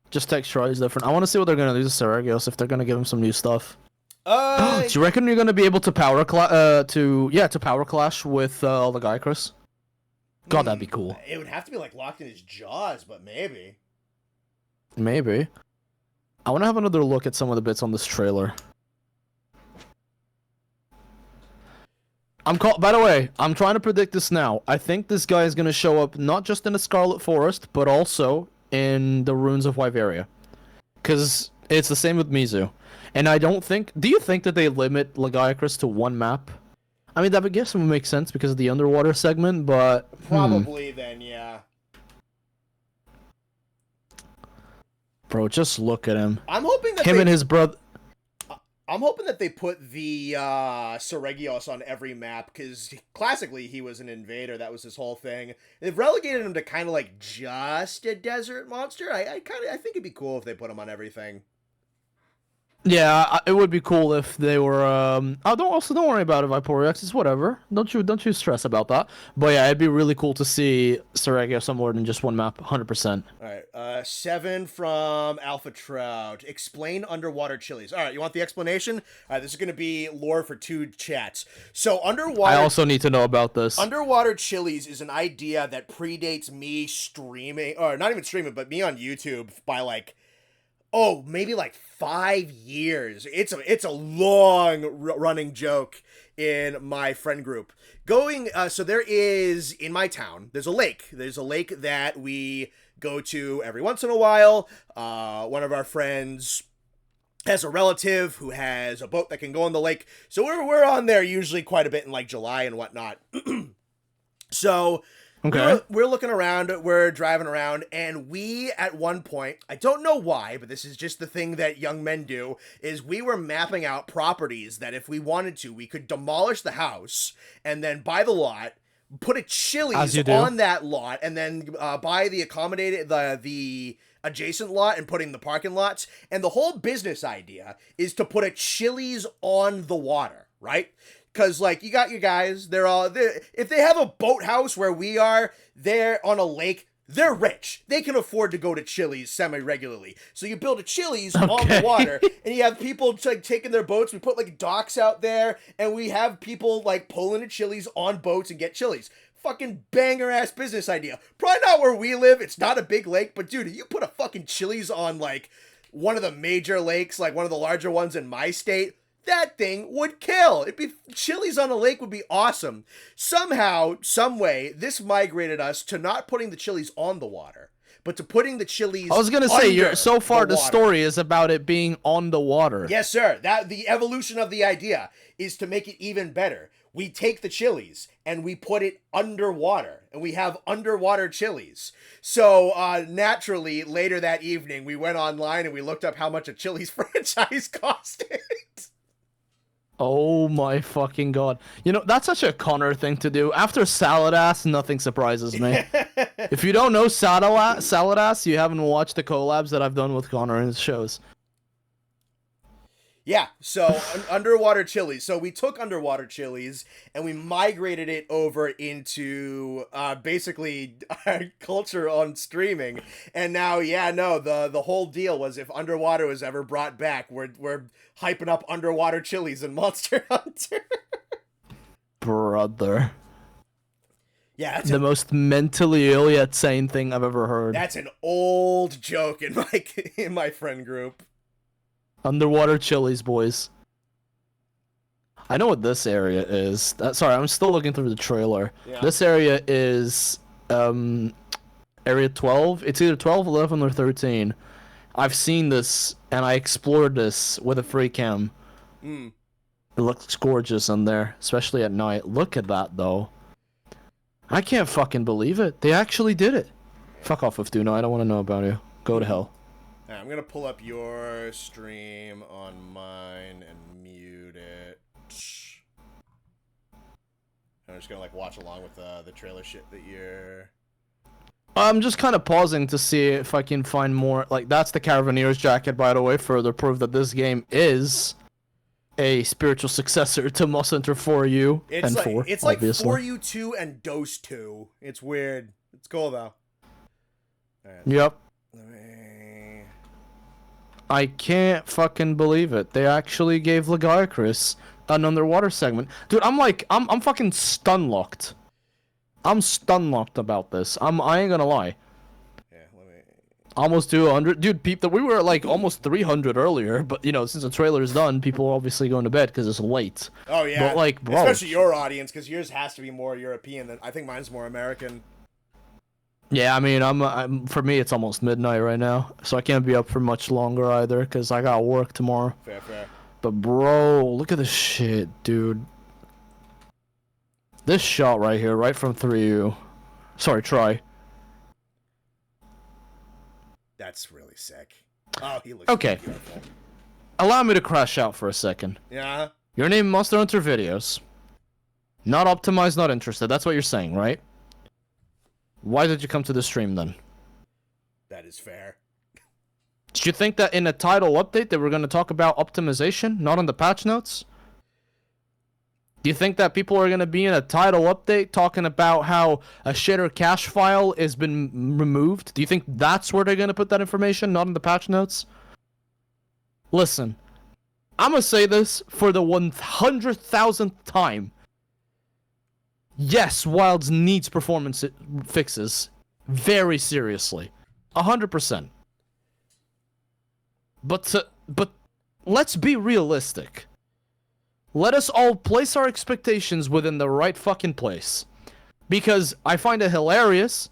Just texture is different. I want to see what they're gonna do to Saragios, if they're gonna give him some new stuff. Do you reckon you're gonna be able to power clash with Lagiacrus? God, that'd be cool. It would have to be like locked in his jaws, but maybe. Maybe. I want to have another look at some of the bits on this trailer. By the way, I'm trying to predict this now. I think this guy is gonna show up not just in the Scarlet Forest, but also in the Ruins of Wyveria. Because it's the same with Mizu. And I don't think... Do you think that they limit Lagiacrus to one map? I mean, that would guess would make sense because of the underwater segment, but... Probably then, yeah. Bro, just look at him. I'm hoping that him and his brother... I'm hoping that they put the Seregios on every map, because classically he was an invader. That was his whole thing. They've relegated him to kind of like just a desert monster. I think it'd be cool if they put him on everything. Yeah, it would be cool if they were. Don't worry about it, Viporix. It's whatever. Don't you stress about that. But yeah, it'd be really cool to see Seregia some more than just one map. 100%. All right, 7 from Alpha Trout. Explain underwater chilies. All right, you want the explanation? All right, this is going to be lore for 2 chats. So underwater. I also need to know about this. Underwater chilies is an idea that predates me streaming, or not even streaming, but me on YouTube by like. Oh, maybe like 5 years. It's a long running joke in my friend group. So there is, in my town, there's a lake. There's a lake that we go to every once in a while. One of our friends has a relative who has a boat that can go on the lake. So we're on there usually quite a bit in like July and whatnot. So... Okay. We're looking around, we're driving around, and we, at one point, I don't know why, but this is just the thing that young men do, is we were mapping out properties that if we wanted to, we could demolish the house, and then buy the lot, put a Chili's on that lot, and then buy the adjacent lot and put in the parking lots. And the whole business idea is to put a Chili's on the water, right? Because, like, you got your guys, if they have a boathouse where we are, they're on a lake, they're rich. They can afford to go to Chili's semi-regularly. So you build a Chili's on the water, and you have people, like, taking their boats. We put, like, docks out there, and we have people, like, pulling a Chili's on boats and get Chili's. Fucking banger-ass business idea. Probably not where we live. It's not a big lake, but, dude, you put a fucking Chili's on, like, one of the major lakes, like one of the larger ones in my state, that thing would kill. Chili's on a lake would be awesome. Somehow, some way, this migrated us to not putting the Chili's on the water, but to putting the Chili's. I was gonna say, the story is about it being on the water. Yes, sir. The evolution of the idea is to make it even better. We take the Chili's and we put it underwater, and we have underwater Chili's. So naturally, later that evening, we went online and we looked up how much a Chili's franchise costed. Oh my fucking god. You know, that's such a Connor thing to do. After Salad Ass, nothing surprises me. If you don't know Salad Ass, you haven't watched the collabs that I've done with Connor in his shows. Yeah, so underwater Chili's. So we took underwater Chili's and we migrated it over into basically our culture on streaming. And now, the whole deal was if underwater was ever brought back, we're hyping up underwater Chili's and Monster Hunter. Brother. Yeah, that's the most mentally ill yet sane thing I've ever heard. That's an old joke in my friend group. Underwater Chili's, boys. I know what this area is. Sorry, I'm still looking through the trailer. Yeah. This area is area 12. It's either 12, 11, or 13. I've seen this, and I explored this with a free cam. It looks gorgeous in there, especially at night. Look at that, though. I can't fucking believe it. They actually did it. Fuck off with Duno. I don't want to know about you. Go to hell. I'm going to pull up your stream on mine and mute it. I'm just going to, like, watch along with the trailer shit that you're... I'm just kind of pausing to see if I can find more. Like, that's the Caravanier's jacket, by the way, further proof that this game is a spiritual successor to Monster Hunter 4U and 4, It's obviously. Like 4U 2 and Dose 2. It's weird. It's cool, though. Right. Yep. I can't fucking believe it. They actually gave Lagiacrus an underwater segment. Dude, I'm fucking stun-locked. I'm stun-locked about this. I ain't gonna lie. Yeah, let me... Almost 200. Dude, we were at like almost 300 earlier, but you know, since the trailer's done, people are obviously going to bed because it's late. Oh, yeah. But like, bro. Especially your audience, because yours has to be more European than... I think mine's more American. Yeah, I mean, for me, it's almost midnight right now, so I can't be up for much longer either, because I got work tomorrow. Fair. But bro, look at this shit, dude. This shot right here, right from 3U. Sorry, Try. That's really sick. Oh, he looks okay. beautiful. allow me to crash out for a second. Yeah. Your name Monster Hunter Videos. Not optimized, not interested. That's what you're saying, right? Why did you come to the stream then? That is fair. Did you think that in a title update they were going to talk about optimization, not on the patch notes? Do you think that people are going to be in a title update talking about how a shader cache file has been removed? Do you think that's where they're going to put that information, not in the patch notes? Listen, I'm going to say this for the 100,000th time. Yes, Wilds needs performance fixes. Very seriously. 100%. But let's be realistic. Let us all place our expectations within the right fucking place. Because I find it hilarious,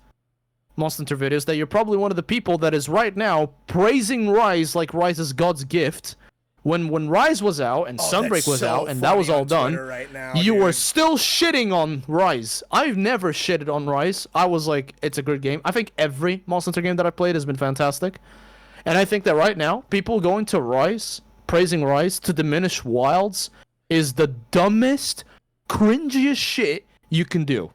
Monster Hunter Videos, that you're probably one of the people that is right now praising Rise like Rise is God's gift. When Rise was out and Sunbreak was out and that was all done, right now, you were still shitting on Rise. I've never shitted on Rise. I was like, it's a good game. I think every Monster Hunter game that I've played has been fantastic. And I think that right now, people going to Rise, praising Rise to diminish Wilds, is the dumbest, cringiest shit you can do.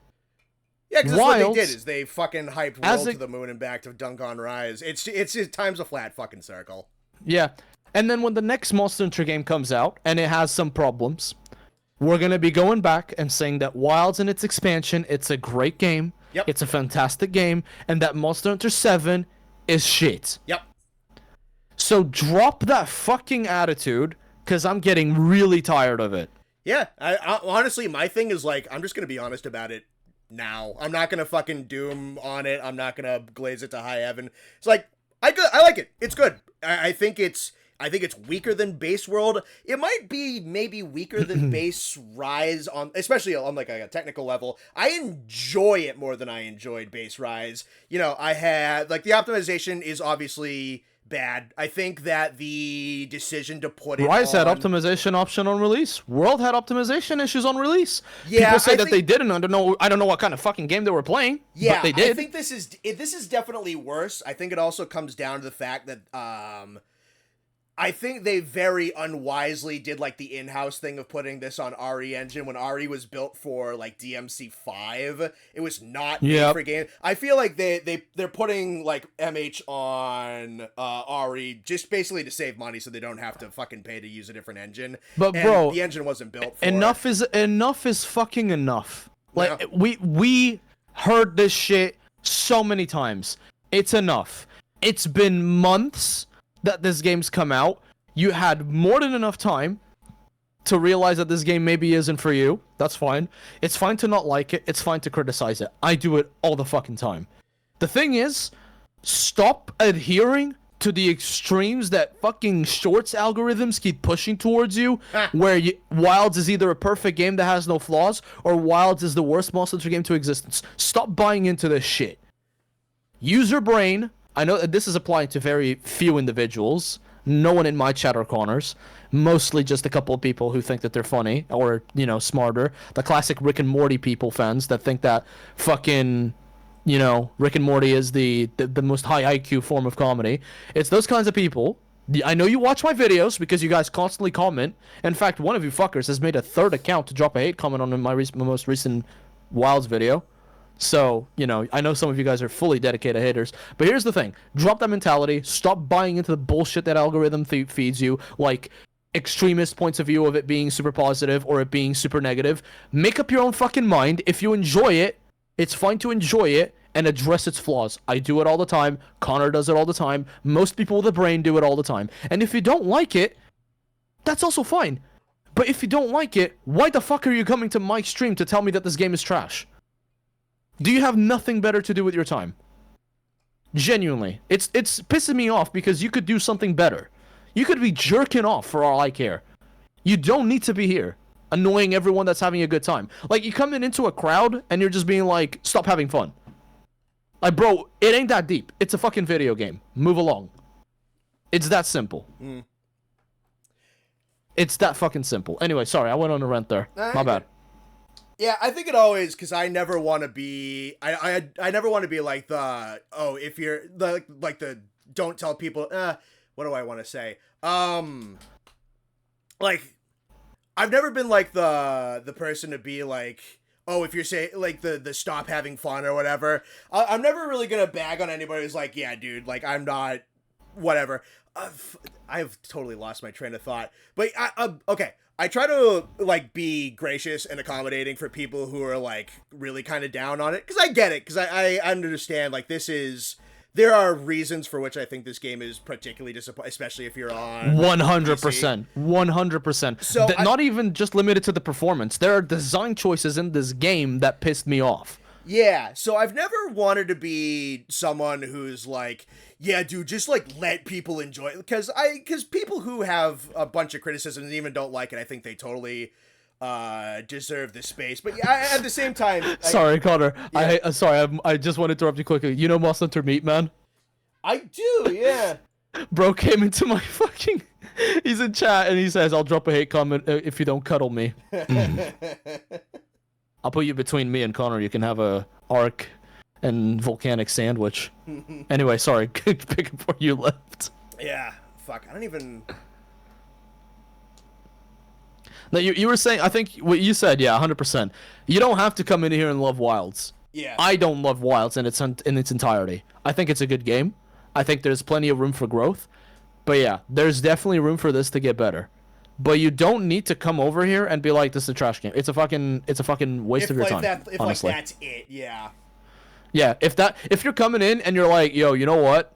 Yeah, because what they did is they fucking hyped World to the moon and back to dunk on Rise. It's just time's a flat fucking circle. Yeah. And then when the next Monster Hunter game comes out, and it has some problems, we're going to be going back and saying that Wilds and its expansion, it's a great game, it's a fantastic game, and that Monster Hunter 7 is shit. Yep. So drop that fucking attitude, because I'm getting really tired of it. Yeah, I honestly, my thing is like, I'm just going to be honest about it now. I'm not going to fucking doom on it. I'm not going to glaze it to high heaven. It's like, I like it. It's good. I think it's weaker than Base World. It might be maybe weaker than Base Rise, especially on like a technical level. I enjoy it more than I enjoyed Base Rise. You know, I had like the optimization is obviously bad. I think that the decision to put it Rise had optimization option on release. World had optimization issues on release. Yeah, people say that they didn't. I don't know what kind of fucking game they were playing. Yeah, but they did. I think this is definitely worse. I think it also comes down to the fact that I think they very unwisely did like the in-house thing of putting this on RE Engine when RE was built for like DMC5. It was not made for game. I feel like they're putting like MH on RE just basically to save money so they don't have to fucking pay to use a different engine. But and bro, the engine wasn't built for enough it. Enough is fucking enough. Like we heard this shit so many times. It's enough. It's been months that this game's come out. You had more than enough time to realize that this game maybe isn't for you. That's fine. It's fine to not like it. It's fine to criticize it. I do it all the fucking time. The thing is, stop adhering to the extremes that fucking shorts algorithms keep pushing towards you, where Wilds is either a perfect game that has no flaws, or Wilds is the worst Monster Hunter game to existence. Stop buying into this shit. Use your brain. I know that this is applying to very few individuals. No one in my chatter corners. Mostly just a couple of people who think that they're funny or, you know, smarter. The classic Rick and Morty people fans that think that fucking, you know, Rick and Morty is the most high IQ form of comedy. It's those kinds of people. I know you watch my videos because you guys constantly comment. In fact, one of you fuckers has made a third account to drop a hate comment on my most recent Wilds video. So, you know, I know some of you guys are fully dedicated haters, but here's the thing. Drop that mentality. Stop buying into the bullshit that algorithm feeds you, like extremist points of view of it being super positive or it being super negative. Make up your own fucking mind. If you enjoy it, it's fine to enjoy it and address its flaws. I do it all the time. Connor does it all the time. Most people with a brain do it all the time. And if you don't like it, that's also fine. But if you don't like it, why the fuck are you coming to my stream to tell me that this game is trash? Do you have nothing better to do with your time? Genuinely. It's pissing me off because you could do something better. You could be jerking off for all I care. You don't need to be here annoying everyone that's having a good time. Like, you coming into a crowd and you're just being like, stop having fun. Like, bro, it ain't that deep. It's a fucking video game. Move along. It's that simple. It's that fucking simple. Anyway, sorry, I went on a rant there. My bad. Yeah, I think it always, because I never want to be, I never want to be like the, oh, if you're, like the, don't tell people, what do I want to say? like, I've never been like the person to be like, oh, if you're saying like the stop having fun or whatever. I'm never really gonna bag on anybody who's like, yeah, dude, like I'm not, whatever. I've totally lost my train of thought. But okay. I try to like be gracious and accommodating for people who are like really kind of down on it, because I get it, because I understand like there are reasons for which I think this game is particularly disappointing, especially if you're on 100%. 100%. So not even just limited to the performance. There are design choices in this game that pissed me off. Yeah, so I've never wanted to be someone who's like, yeah, dude, just like let people enjoy it, because people who have a bunch of criticisms and even don't like it, I think they totally deserve the space. But yeah, at the same time, sorry, Connor. Yeah. I just want to interrupt you quickly. You know Monster Hunter Meat Man? I do, yeah. Bro came into my fucking... He's in chat and he says, I'll drop a hate comment if you don't cuddle me. I'll put you between me and Connor. You can have a Arc and Volcanic sandwich. Anyway, sorry. Pick up where you left. Yeah, fuck. I don't even... No, you were saying, I think what you said, yeah, 100%. You don't have to come in here and love Wilds. Yeah. I don't love Wilds in its entirety. I think it's a good game. I think there's plenty of room for growth. But yeah, there's definitely room for this to get better. But you don't need to come over here and be like, this is a trash game. It's a fucking waste of your time. Honestly. Like that's it, yeah. Yeah, if you're coming in and you're like, yo, you know what?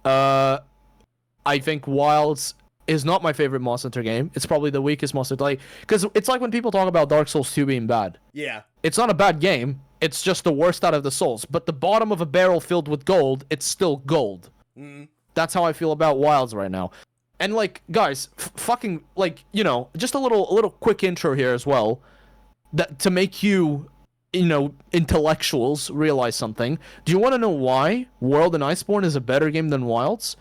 I think Wilds is not my favorite Monster Hunter game. It's probably the weakest Monster Hunter, like, because it's like when people talk about Dark Souls 2 being bad. Yeah. It's not a bad game. It's just the worst out of the Souls. But the bottom of a barrel filled with gold, it's still gold. Mm. That's how I feel about Wilds right now. And like, guys, fucking, like, you know, just a little quick intro here as well, that to make you know, intellectuals realize something. Do you want to know why World and Iceborne is a better game than Wilds?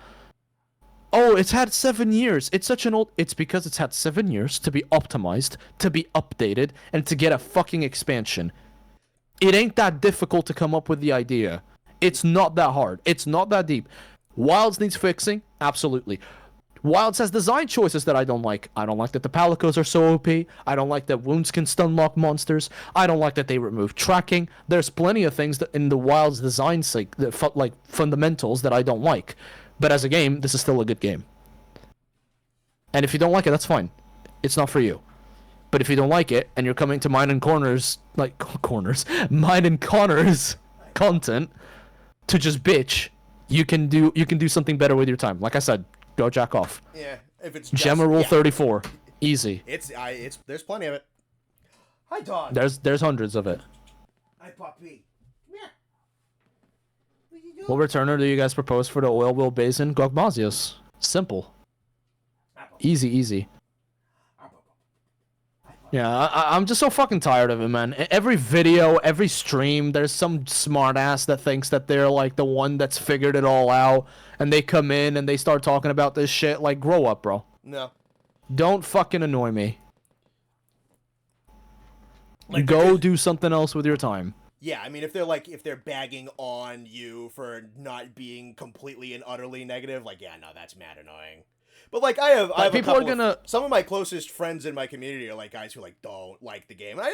Oh, it's had 7 years. It's because it's had 7 years to be optimized, to be updated, and to get a fucking expansion. It ain't that difficult to come up with the idea. It's not that hard. It's not that deep. Wilds needs fixing? Absolutely. Wilds has design choices that I don't like. I don't like that the palicos are so OP. I don't like that wounds can stun lock monsters. I don't like that they remove tracking. There's plenty of things that in the Wilds design sake, like fundamentals, that I don't like. But as a game, this is still a good game. And if you don't like it, that's fine. It's not for you. But if you don't like it, and you're coming to Mine and Connors content to just bitch, you can do something better with your time. Like I said, go jack off. Yeah, if it's Gemma Rule 34, easy. There's plenty of it. Hi, dog. There's hundreds of it. Hi, puppy. Yeah. What returner do you guys propose for the Oil Will Basin? Gogmazios. Simple. Easy. Yeah, I'm just so fucking tired of it, man. Every video, every stream, there's some smartass that thinks that they're like the one that's figured it all out, and they come in and they start talking about this shit. Like, grow up, bro. No. Don't fucking annoy me. Like, go do something else with your time. Yeah, I mean, if they're bagging on you for not being completely and utterly negative, like, yeah, no, that's mad annoying. But like, I have some of my closest friends in my community are like guys who like don't like the game. And I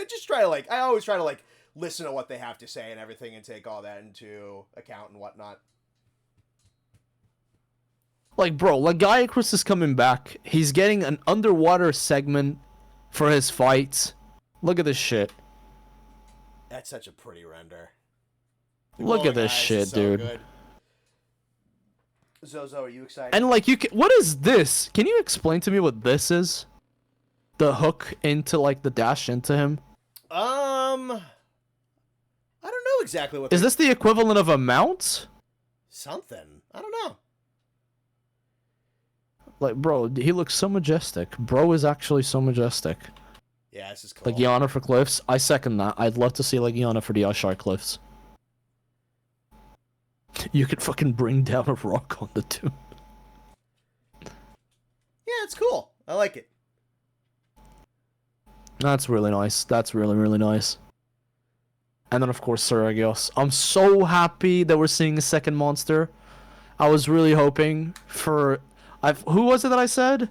always try to listen to what they have to say and everything, and take all that into account and whatnot. Like, bro, Lagiacrus is coming back. He's getting an underwater segment for his fights. Look at this shit. That's such a pretty render. Look at this shit, dude. Good. Zozo, are you excited? And like, what is this? Can you explain to me what this is? The hook into like the dash into him? I don't know exactly what. Is this the equivalent of a mount? Something. I don't know. Like, bro, he looks so majestic. Bro is actually so majestic. Yeah, this is cool. Legiana for cliffs. I second that. I'd love to see Legiana for the Ashar cliffs. You could fucking bring down a rock on the tomb. Yeah, it's cool. I like it. That's really nice. That's really, really nice. And then, of course, Seragios. I'm so happy that we're seeing a second monster. I was really hoping for... Who was it that I said?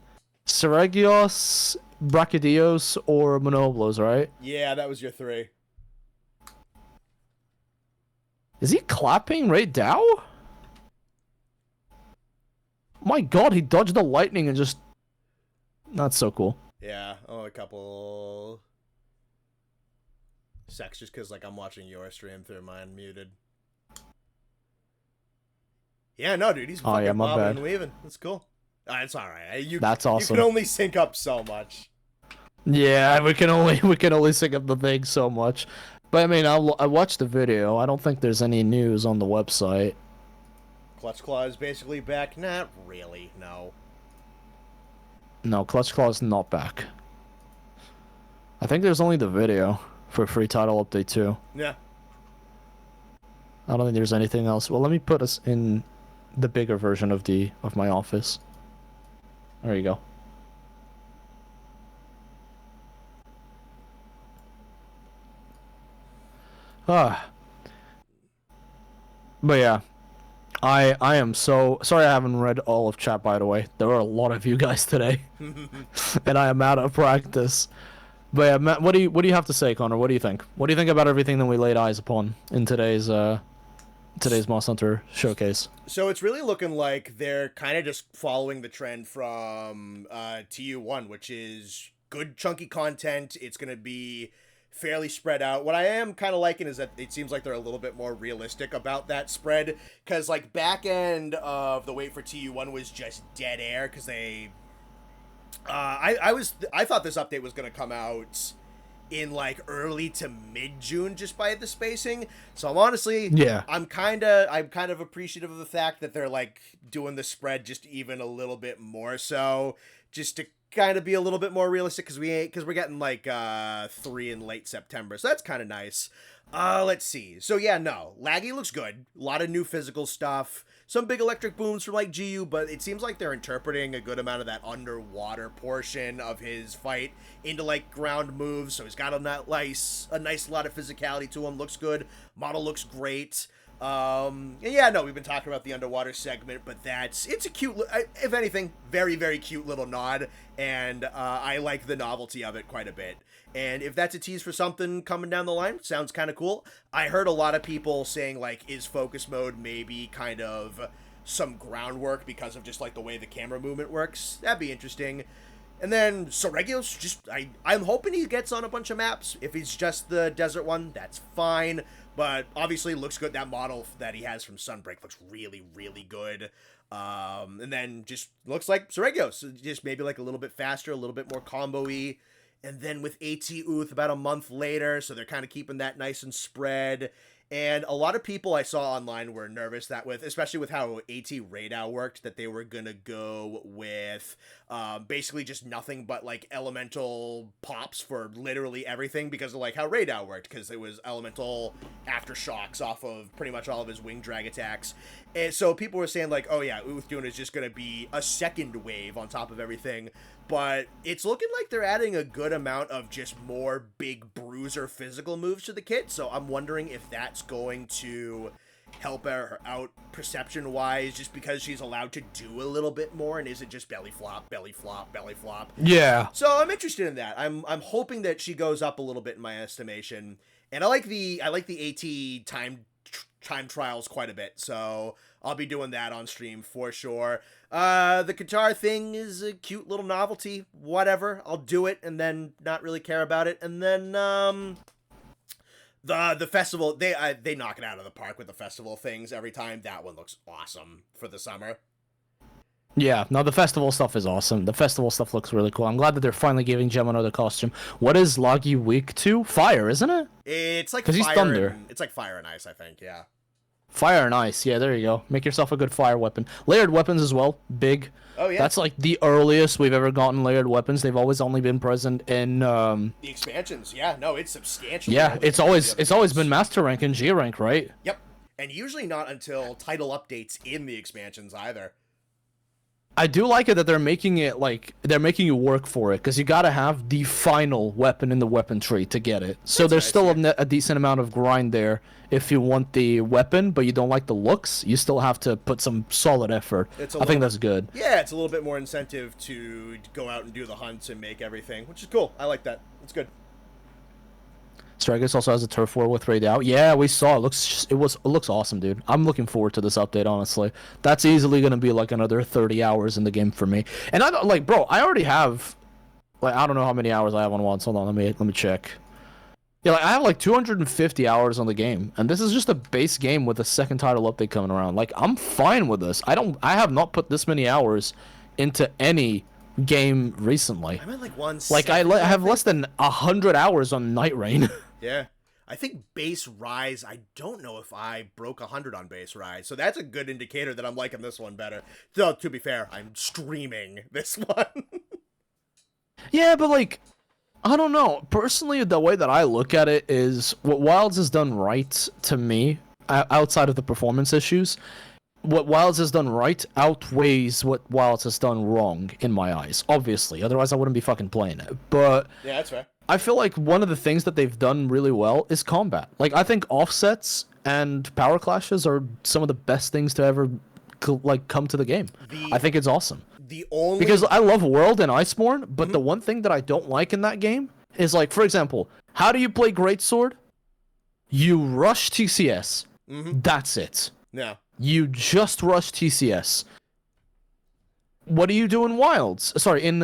Seregios, Brachydios, or Monoblos, right? Yeah, that was your 3. Is he clapping right Dow? My god, he dodged the lightning and just... Not so cool. Yeah, a couple secs just because, like, I'm watching your stream through mine muted. Yeah, no, dude, he's fucking bobbing and weaving. That's cool. It's alright. That's awesome. You can only sync up so much. Yeah, we can only sync up the thing so much. But I mean, I watched the video. I don't think there's any news on the website. Clutch Claw is basically back. Not really, no. No, Clutch Claw is not back. I think there's only the video for free title update 2. Yeah. I don't think there's anything else. Well, let me put us in the bigger version of my office. There you go. But yeah, I am so sorry I haven't read all of chat, by the way. There were a lot of you guys today, and I am out of practice. But yeah, Matt, what do you have to say, Connor? What do you think? What do you think about everything that we laid eyes upon in today's Moss Hunter showcase? So it's really looking like they're kind of just following the trend from TU1, which is good chunky content. It's gonna be fairly spread out. What I am kind of liking is that it seems like they're a little bit more realistic about that spread, because like back end of the wait for TU1 was just dead air, because they I thought this update was going to come out in like early to mid-June just by the spacing. So I'm honestly, yeah, I'm kind of appreciative of the fact that they're like doing the spread just even a little bit more so, just to kind of be a little bit more realistic, because we're getting like 3 in late September, so that's kind of nice. Let's see. So yeah, no, Laggy looks good. A lot of new physical stuff. Some big electric booms from like GU, but it seems like they're interpreting a good amount of that underwater portion of his fight into like ground moves. So he's got a nice lot of physicality to him. Looks good. Model looks great. And yeah, no, we've been talking about the underwater segment, but it's a cute, if anything, very, very cute little nod, and I like the novelty of it quite a bit. And if that's a tease for something coming down the line, sounds kind of cool. I heard a lot of people saying, like, is focus mode maybe kind of some groundwork because of just, like, the way the camera movement works? That'd be interesting. And then Seregios, just, I'm hoping he gets on a bunch of maps. If he's just the desert one, that's fine. But obviously looks good. That model that he has from Sunbreak looks really, really good. And then just looks like Seregios, just maybe like a little bit faster, a little bit more combo-y. And then with AT Uth about a month later, so they're kind of keeping that nice and spread. And a lot of people I saw online were nervous that especially with how AT Radau worked, that they were gonna go with basically just nothing but like elemental pops for literally everything, because of like how Radau worked, because it was elemental aftershocks off of pretty much all of his wing drag attacks. And so people were saying like, oh yeah, Uthdun is just gonna be a second wave on top of everything. But it's looking like they're adding a good amount of just more big bruiser physical moves to the kit. So I'm wondering if that's going to help her out perception-wise, just because she's allowed to do a little bit more and isn't just belly flop, belly flop, belly flop. Yeah. So I'm interested in that. I'm hoping that she goes up a little bit in my estimation. And I like the AT time trials quite a bit, so I'll be doing that on stream for sure. The guitar thing is a cute little novelty, whatever, I'll do it and then not really care about it. And then the festival, they knock it out of the park with the festival things every time. That one looks awesome for the summer. Yeah, no, the festival stuff is awesome. The festival stuff looks really cool. I'm glad that they're finally giving Gemino the costume. What is Lagi weak to? Fire, isn't it? It's like 'cause he's thunder. It's like fire and ice, I think, yeah. Fire and ice, yeah, there you go. Make yourself a good fire weapon. Layered weapons as well, big. Oh, yeah. That's like the earliest we've ever gotten layered weapons. They've always only been present in the expansions. Yeah, no, it's substantial. Yeah, it's always been master rank and G rank, right? Yep. And usually not until title updates in the expansions either. I do like it that they're making you work for it, because you gotta have the final weapon in the weapon tree to get it. So there's still a decent amount of grind there if you want the weapon, but you don't like the looks. You still have to put some solid effort. I think that's good. Yeah, it's a little bit more incentive to go out and do the hunts and make everything, which is cool. I like that. It's good. Stragus also has a turf war with Raid out. Yeah, we saw it. It looks awesome, dude. I'm looking forward to this update, honestly. That's easily gonna be like another 30 hours in the game for me. And I don't like, bro. I already have, like, I don't know how many hours I have on once. Hold on, let me check. Yeah, like, I have like 250 hours on the game, and this is just a base game with a second title update coming around. Like, I'm fine with this. I have not put this many hours into any game recently. I'm at like 1. Like, I have less than 100 hours on Night Rain. Yeah. I think base Rise, I don't know if I broke 100 on base Rise, so that's a good indicator that I'm liking this one better. Though, to be fair, I'm streaming this one. Yeah, but like, I don't know. Personally, the way that I look at it is what Wilds has done right to me, outside of the performance issues, what Wilds has done right outweighs what Wilds has done wrong in my eyes, obviously. Otherwise, I wouldn't be fucking playing it. But yeah, that's right. I feel like one of the things that they've done really well is combat. Like, I think offsets and power clashes are some of the best things to ever come to the game. I think it's awesome. Because I love World and Iceborne, but the one thing that I don't like in that game is, like, for example, how do you play Greatsword? You rush TCS. That's it. Yeah. You just rush TCS. What do you do in Wilds? Sorry, in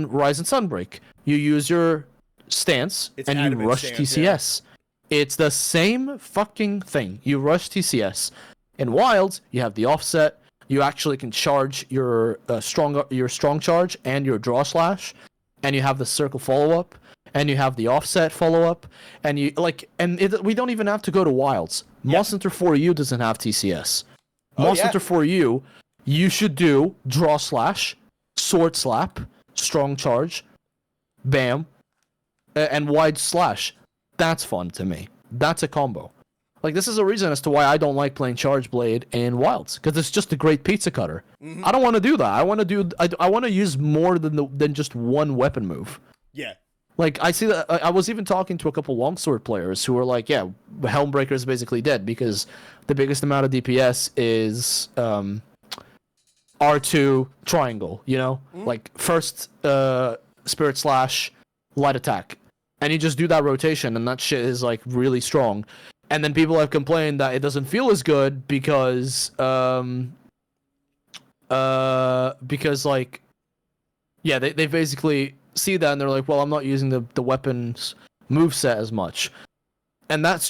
Rise and Sunbreak. You use your stance and you rush TCS. Yeah. It's the same fucking thing. You rush TCS. In Wilds, you have the offset. You actually can charge your strong charge and your draw slash, and you have the circle follow up, and you have the offset follow up, and we don't even have to go to Wilds. Moss Hunter 4U doesn't have TCS. Moss Hunter 4U, you should do draw slash, sword slap, strong charge, bam, and wide slash. That's fun to me. That's a combo. Like, this is a reason as to why I don't like playing Charge Blade in Wilds, because it's just a great pizza cutter. I don't want to do that. I want to use more than just one weapon move. Yeah. Like, I see that. I was even talking to a couple longsword players who were like, yeah, Helmbreaker is basically dead because the biggest amount of DPS is R2 triangle, you know? Like, first Spirit Slash, light attack. And you just do that rotation, and that shit is, like, really strong. And then people have complained that it doesn't feel as good because like, yeah, they basically see that and they're like, well, I'm not using the weapon's moveset as much. And that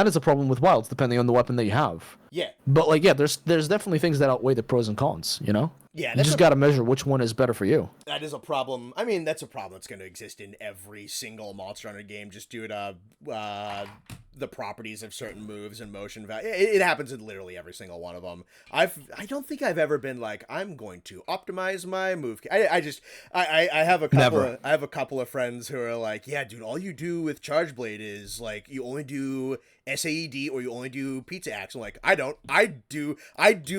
is a problem with Wilds, depending on the weapon that you have. Yeah. But, like, yeah, there's definitely things that outweigh the pros and cons, you know? Yeah. You just gotta measure which one is better for you. That is a problem. I mean, that's a problem that's going to exist in every single Monster Hunter game, just due to the properties of certain moves and motion value. It happens in literally every single one of them. I don't think I've ever been like, I'm going to optimize my move. I have a couple. I have a couple of friends who are like, yeah, dude, all you do with Charge Blade is like you only do SAED or you only do Pizza Axe. I'm like, I don't. I do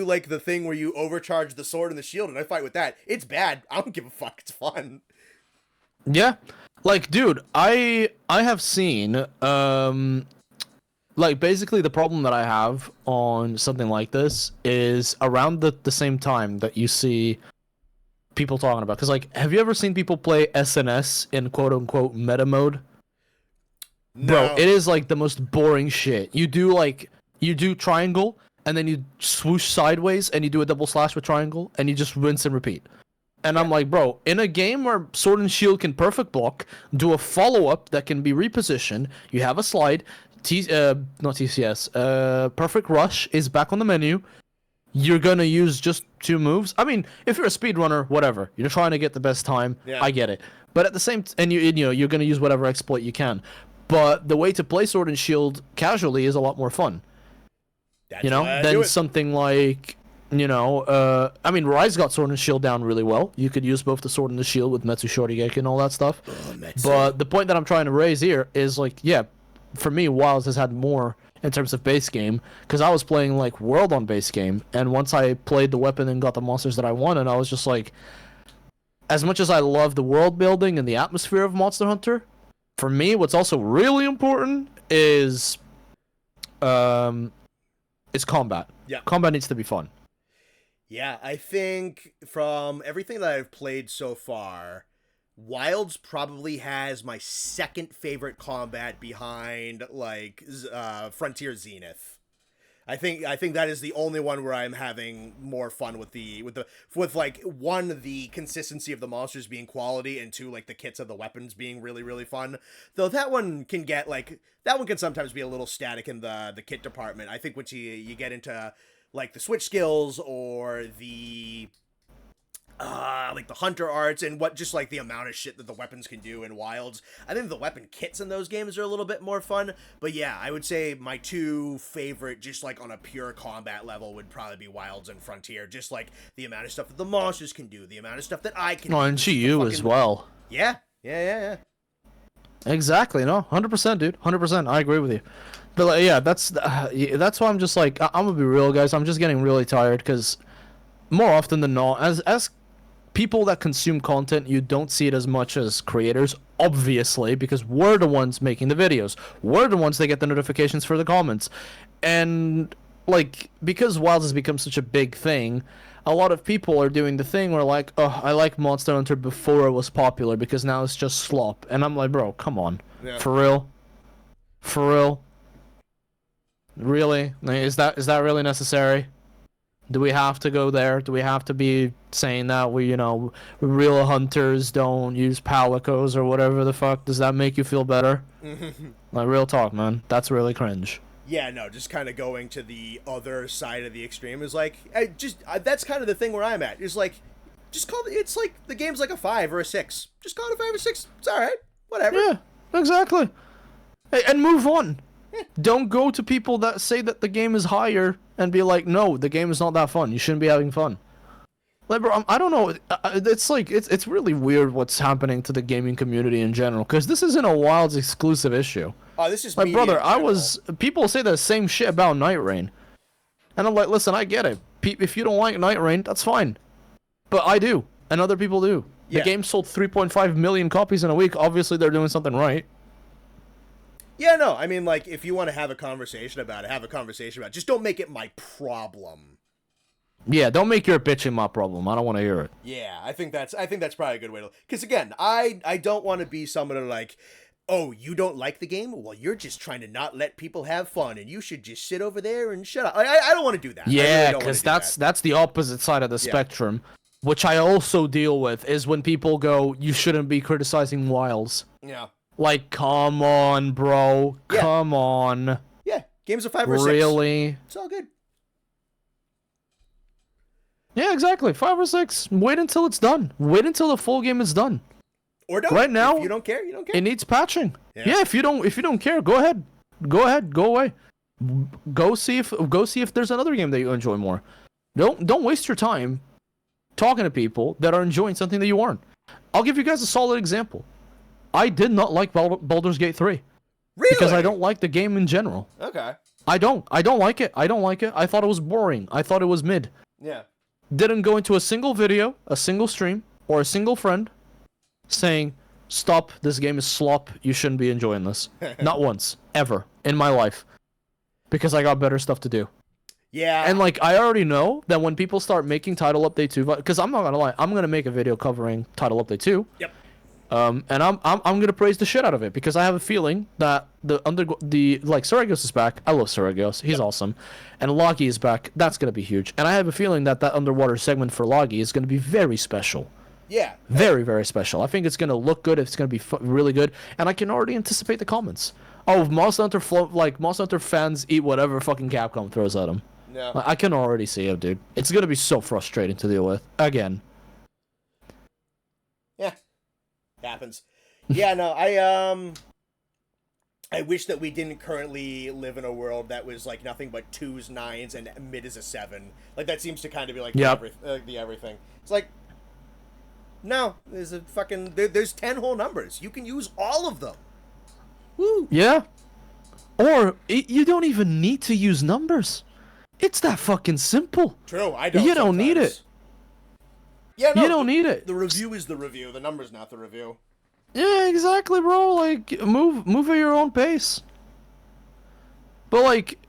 like the thing where you overcharge the sword and the shield, and I fight with that. It's bad. I don't give a fuck. It's fun. Yeah, like, dude, I have seen like, basically the problem that I have on something like this is around the same time that you see people talking about. Because, like, have you ever seen people play SNS in quote-unquote meta mode? No. Bro, it is, like, the most boring shit. You do triangle, and then you swoosh sideways, and you do a double slash with triangle, and you just rinse and repeat. And I'm like, bro, in a game where Sword and Shield can perfect block, do a follow-up that can be repositioned, you have a slide, not TCS, Perfect Rush is back on the menu, you're gonna use just 2 moves. I mean, if you're a speedrunner, whatever, you're trying to get the best time, I get it. But at the same and you're gonna use whatever exploit you can. But the way to play Sword and Shield casually is a lot more fun. Than something like, I mean, Rise got Sword and Shield down really well. You could use both the Sword and the Shield with Metsu Shorigeki and all that stuff. But the point that I'm trying to raise here is, like, yeah, for me, Wilds has had more in terms of base game, because I was playing like World on base game, and once I played the weapon and got the monsters that I wanted, I was just like, as much as I love the world building and the atmosphere of Monster Hunter, for me, what's also really important is combat. Yeah. Combat needs to be fun. Yeah, I think from everything that I've played so far, Wilds probably has my second favorite combat behind like Frontier Zenith. I think that is the only one where I'm having more fun with like one, the consistency of the monsters being quality, and two, like the kits of the weapons being really, really fun. Though that one can sometimes be a little static in the kit department. I think once you get into like the switch skills or the like the hunter arts and what just like the amount of shit that the weapons can do in Wilds, I think the weapon kits in those games are a little bit more fun. But yeah, I would say my two favorite, just like on a pure combat level, would probably be Wilds and Frontier. Just like the amount of stuff that the monsters can do, the amount of stuff that I can do. And GU as well. Yeah. Exactly. No, 100%, dude. 100%. I agree with you. But like, yeah, that's why I'm just like, I'm gonna be real, guys. I'm just getting really tired because more often than not, as people that consume content, you don't see it as much as creators, obviously, because we're the ones making the videos. We're the ones that get the notifications for the comments. And, like, because Wilds has become such a big thing, a lot of people are doing the thing where, like, oh, I like Monster Hunter before it was popular because now it's just slop. And I'm like, bro, come on. Yeah. For real? For real? Really? Is that really necessary? Do we have to go there? Do we have to be saying that real hunters don't use palicos or whatever the fuck? Does that make you feel better? Like, real talk, man. That's really cringe. Yeah, no, just kind of going to the other side of the extreme is like, that's kind of the thing where I'm at. Is like, just call it's like the game's like a 5 or a 6. Just call it a 5 or 6. It's all right. Whatever. Yeah, exactly. Hey, and move on. Don't go to people that say that the game is higher and be like, no, the game is not that fun. You shouldn't be having fun. Like, bro, I don't know. It's like, it's really weird what's happening to the gaming community in general, because this isn't a Wilds exclusive issue. Oh, this is like, brother, people say the same shit about Night Rain. And I'm like, listen, I get it. If you don't like Night Rain, that's fine. But I do. And other people do. Yeah. The game sold 3.5 million copies in a week. Obviously, they're doing something right. Yeah, no, I mean, like, if you want to have a conversation about it, have a conversation about it. Just don't make it my problem. Yeah, don't make your bitching my problem. I don't want to hear it. Yeah, I think that's probably a good way to... Because, again, I don't want to be someone who, like, oh, you don't like the game? Well, you're just trying to not let people have fun, and you should just sit over there and shut up. I don't want to do that. Yeah, because that's the opposite side of the spectrum, which I also deal with, is when people go, you shouldn't be criticizing Wilds. Yeah. Like, come on, bro. Yeah. Come on. Yeah, games are 5 or 6. Really? It's all good. Yeah, exactly. 5 or 6. Wait until it's done. Wait until the full game is done. Or don't. Right now, if you don't care, you don't care. It needs patching. Yeah, if you don't care, go ahead. Go away. Go see if there's another game that you enjoy more. Don't waste your time talking to people that are enjoying something that you aren't. I'll give you guys a solid example. I did not like Baldur's Gate 3. Really? Because I don't like the game in general. Okay. I don't like it. I thought it was boring. I thought it was mid. Yeah. Didn't go into a single video, a single stream, or a single friend saying, stop, this game is slop, you shouldn't be enjoying this. Not once. Ever. In my life. Because I got better stuff to do. Yeah. And, like, I already know that when people start making Title Update 2... Because I'm not gonna lie, I'm gonna make a video covering Title Update 2. Yep. And I'm gonna praise the shit out of it, because I have a feeling that Saragios is back. I love Saragios. He's awesome. And Lagi is back. That's gonna be huge. And I have a feeling that underwater segment for Lagi is gonna be very special. Yeah. Very, very special. I think it's gonna look good. It's gonna be really good. And I can already anticipate the comments. Oh, Monster Hunter fans eat whatever fucking Capcom throws at them. Yeah. I can already see it, dude. It's gonna be so frustrating to deal with. Again. Yeah. Happens. Yeah, no, I wish that we didn't currently live in a world that was like nothing but 2s, 9s, and mid is a 7. Like, that seems to kind of be like the everything. It's like, no, there's 10 whole numbers. You can use all of them. Woo. Yeah. Or you don't even need to use numbers. It's that fucking simple. True, I don't. You don't need it. Yeah, no, you don't need it. The review is the review. The number's not the review. Yeah, exactly, bro. Like, move at your own pace. But like,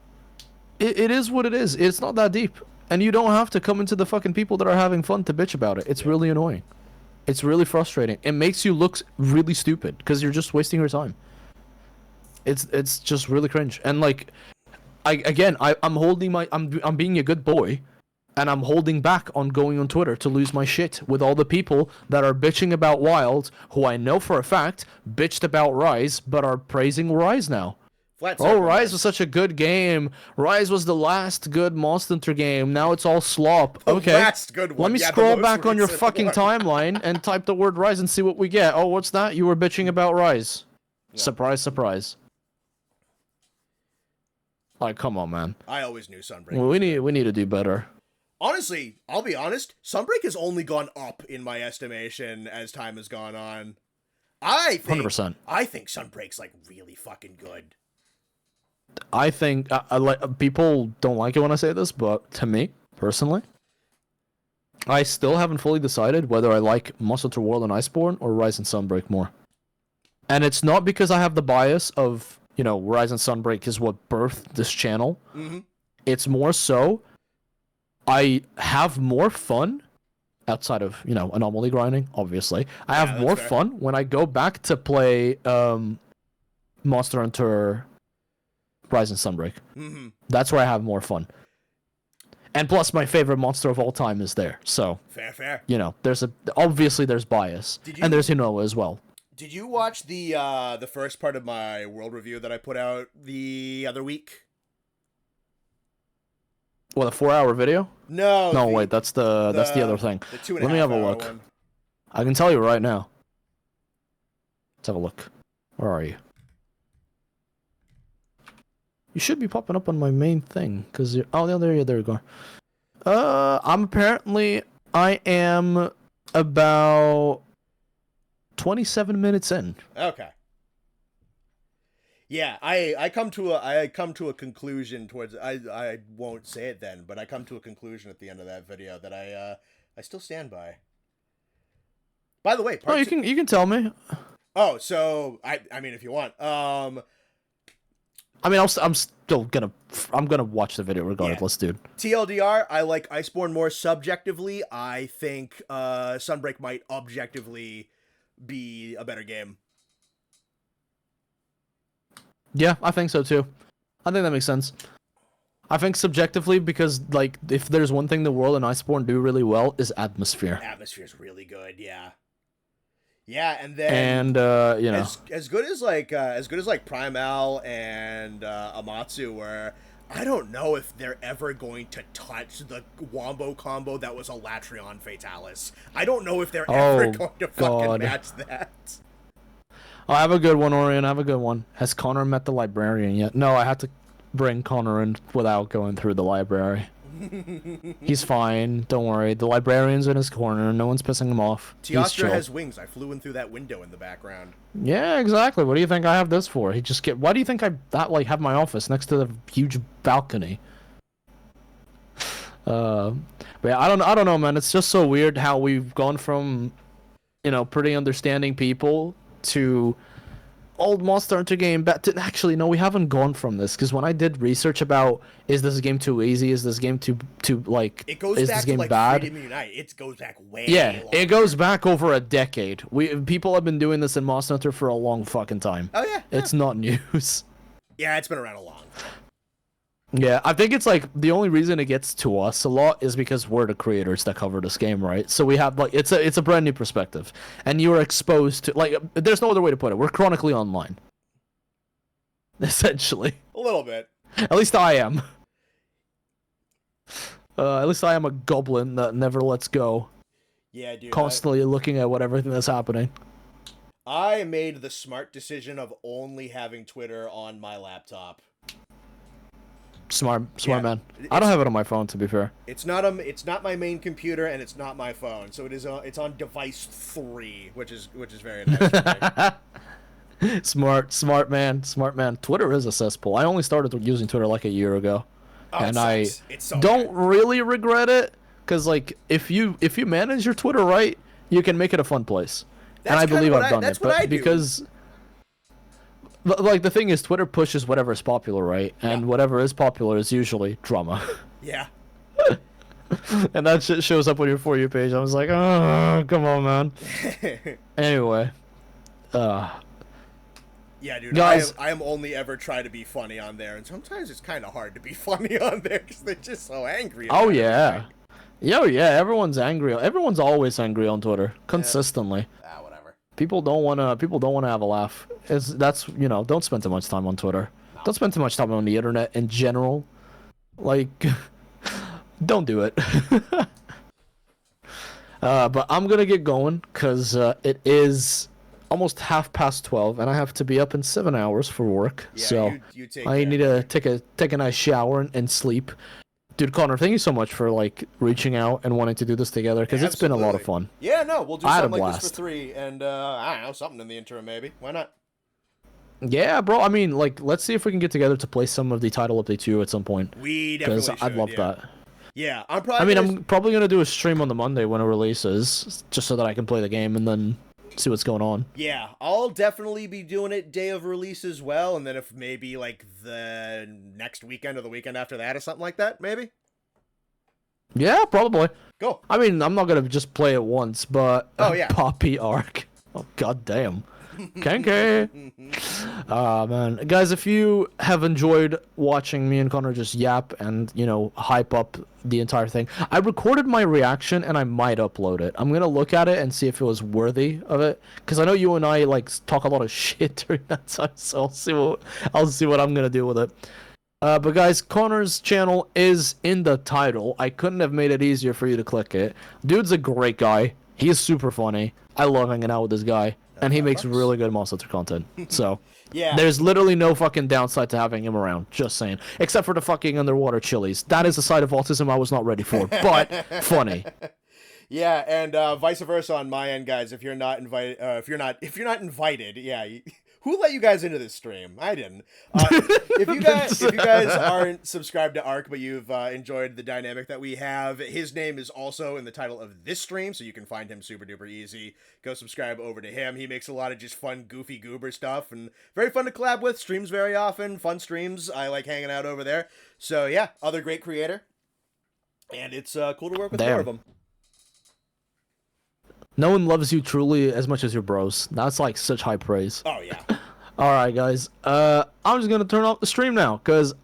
it is what it is. It's not that deep, and you don't have to come into the fucking people that are having fun to bitch about it. It's really annoying. It's really frustrating. It makes you look really stupid because you're just wasting your time. It's just really cringe. And like, I'm holding my I'm being a good boy, and I'm holding back on going on Twitter to lose my shit with all the people that are bitching about Wild, who I know for a fact bitched about Rise, but are praising Rise now. Rise was such a good game. Rise was the last good Monster Hunter game. Now it's all slop. Okay. Last good one. Let me scroll back on your fucking timeline and type the word Rise and see what we get. Oh, what's that? You were bitching about Rise. Yeah. Surprise, surprise. Like, come on, man. I always knew Sunbreak. Well, we need to do better. Honestly, I'll be honest. Sunbreak has only gone up in my estimation as time has gone on. I think 100%. I think Sunbreak's like really fucking good. I think people don't like it when I say this, but to me personally, I still haven't fully decided whether I like Monster Hunter World and Iceborne or Rise and Sunbreak more. And it's not because I have the bias of, you know, Rise and Sunbreak is what birthed this channel. Mm-hmm. It's more so I have more fun outside of, you know, anomaly grinding, obviously. I have more fun when I go back to play Monster Hunter Rise and Sunbreak. Mm-hmm. That's where I have more fun. And plus, my favorite monster of all time is there. So, fair. You know, obviously there's bias, and there's Hinoa as well. Did you watch the first part of my world review that I put out the other week? What, a 4-hour video? No. No, wait, that's the other thing. Let me have a look. One. I can tell you right now. Let's have a look. Where are you? You should be popping up on my main thing, because you're... Oh, there you go. I am about 27 minutes in. Okay. Yeah, I come to a conclusion towards... I won't say it then, but I come to a conclusion at the end of that video that I still stand by. By the way... you can tell me. Oh, so... I mean, if you want. I mean, I'm still gonna watch the video regardless, dude. TLDR, I like Iceborne more subjectively. I think Sunbreak might objectively be a better game. Yeah, I think so too. I think that makes sense. I think subjectively because, like, if there's one thing the World and Iceborne do really well is atmosphere. Atmosphere's really good, yeah. Yeah, and then you know, as good as like Primal and Amatsu, where I don't know if they're ever going to touch the Wombo combo that was a Latreon Fatalis. I don't know if they're ever going to fucking match that. I have a good one, Orion. I have a good one. Has Connor met the librarian yet? No, I had to bring Connor in without going through the library. He's fine. Don't worry. The librarian's in his corner. No one's pissing him off. Teostra has wings. I flew in through that window in the background. Yeah, exactly. What do you think I have this for? Why do you think I have my office next to the huge balcony? But yeah, I don't know, man. It's just so weird how we've gone from, you know, pretty understanding people to old Monster Hunter game back to... Actually, no, we haven't gone from this, because when I did research about, is this game too easy, is this game too like, it goes is back this game to, like, bad? Freedom Unite. It goes back way Yeah, longer. it goes back over a decade. People have been doing this in Monster Hunter for a long fucking time. Oh yeah. It's not news. Yeah, it's been around a long time. Yeah, I think it's like the only reason it gets to us a lot is because we're the creators that cover this game, right? So we have, like, it's a brand new perspective, and you are exposed to, like, there's no other way to put it. We're chronically online. Essentially. A little bit. At least I am. At least I am a goblin that never lets go. Yeah, dude. Constantly looking at everything that's happening. I made the smart decision of only having Twitter on my laptop. Smart man. I don't have it on my phone, to be fair. It's not my main computer, and it's not my phone. So it's on device 3, which is very nice for me. Smart man. Twitter is a cesspool. I only started using Twitter like a year ago, and I don't really regret it because like if you manage your Twitter right, you can make it a fun place. And I believe I've done it, but because like the thing is, Twitter pushes whatever is popular, right? And whatever is popular is usually drama. Yeah. And that shit shows up on your For You page. I was like, oh, come on, man. Anyway, yeah, dude. Guys, I am only ever trying to be funny on there, and sometimes it's kind of hard to be funny on there because they're just so angry. Oh yeah, everyone's angry. Everyone's always angry on Twitter, consistently. Whatever. People don't wanna have a laugh. That's don't spend too much time on Twitter. No. Don't spend too much time on the internet in general. Like, don't do it. But I'm gonna get going because it is almost 12:30, and I have to be up in 7 hours for work. Yeah, so I need to take a nice shower and sleep. Dude, Connor, thank you so much for like reaching out and wanting to do this together because it's been a lot of fun. Yeah, no, we'll do something like this for 3, and I don't know, something in the interim maybe. Why not? Yeah, bro. I mean, like, let's see if we can get together to play some of the title update 2 at some point. We definitely should. I'd love that. Yeah, I'm probably gonna do a stream on the Monday when it releases, just so that I can play the game and then see what's going on. Yeah, I'll definitely be doing it day of release as well, and then if maybe like the next weekend or the weekend after that or something like that, maybe. Yeah, probably. Go. I mean, I'm not gonna just play it once, but yeah. Poppy Arc. Oh god damn. Kanky. Man, guys, if you have enjoyed watching me and Connor just yap and hype up the entire thing, I recorded my reaction and I might upload it. I'm gonna look at it and see if it was worthy of it, because I know you and I like talk a lot of shit during that time, so I'll see what I'm gonna do with it. But guys, Connor's channel is in the title. I couldn't have made it easier for you to click it. Dude's a great guy. He's super funny. I love hanging out with this guy. And he makes really good Monster Hunter content. So, yeah. There's literally no fucking downside to having him around. Just saying. Except for the fucking underwater chilies. That is a side of autism I was not ready for. But, funny. Yeah, and vice versa on my end, guys. If you're not invited, if you're not invited, yeah. Who let you guys into this stream? I didn't. If you guys aren't subscribed to Ark, but you've enjoyed the dynamic that we have, his name is also in the title of this stream, so you can find him super duper easy. Go subscribe over to him. He makes a lot of just fun, goofy goober stuff, and very fun to collab with. Streams very often, fun streams. I like hanging out over there. So yeah, other great creator, and it's cool to work with more of them. No one loves you truly as much as your bros. That's like such high praise. Oh yeah. Alright guys, I'm just gonna turn off the stream now, because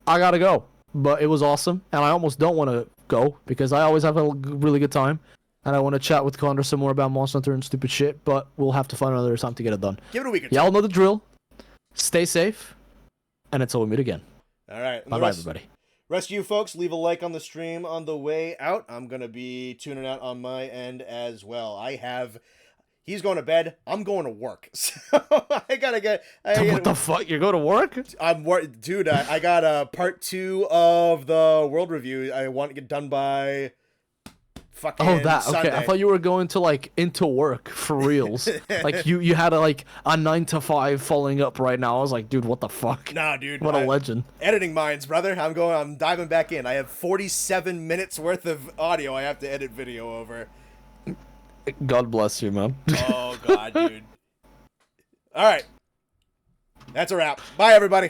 I gotta go. But it was awesome, and I almost don't want to go, because I always have a really good time, and I want to chat with Connor some more about Monster Hunter and stupid shit, but we'll have to find another time to get it done. Give it a week or two. Y'all know the drill. Stay safe, and until we meet again. Alright. Bye-bye, everybody. Rest of you folks, leave a like on the stream on the way out. I'm going to be tuning out on my end as well. He's going to bed. I'm going to work. So I got to get... What the fuck? You're going to work? Dude, I got part 2 of the world review. I want to get done by... Sunday. Okay, I thought you were going to like into work for reals. Like you had a 9 to 5 following up right now. I was like, dude, what the fuck? Nah, dude. What a legend. Editing minds, brother. I'm diving back in. I have 47 minutes worth of audio I have to edit video over. God bless you, man. Oh god, dude. All right. That's a wrap. Bye everybody.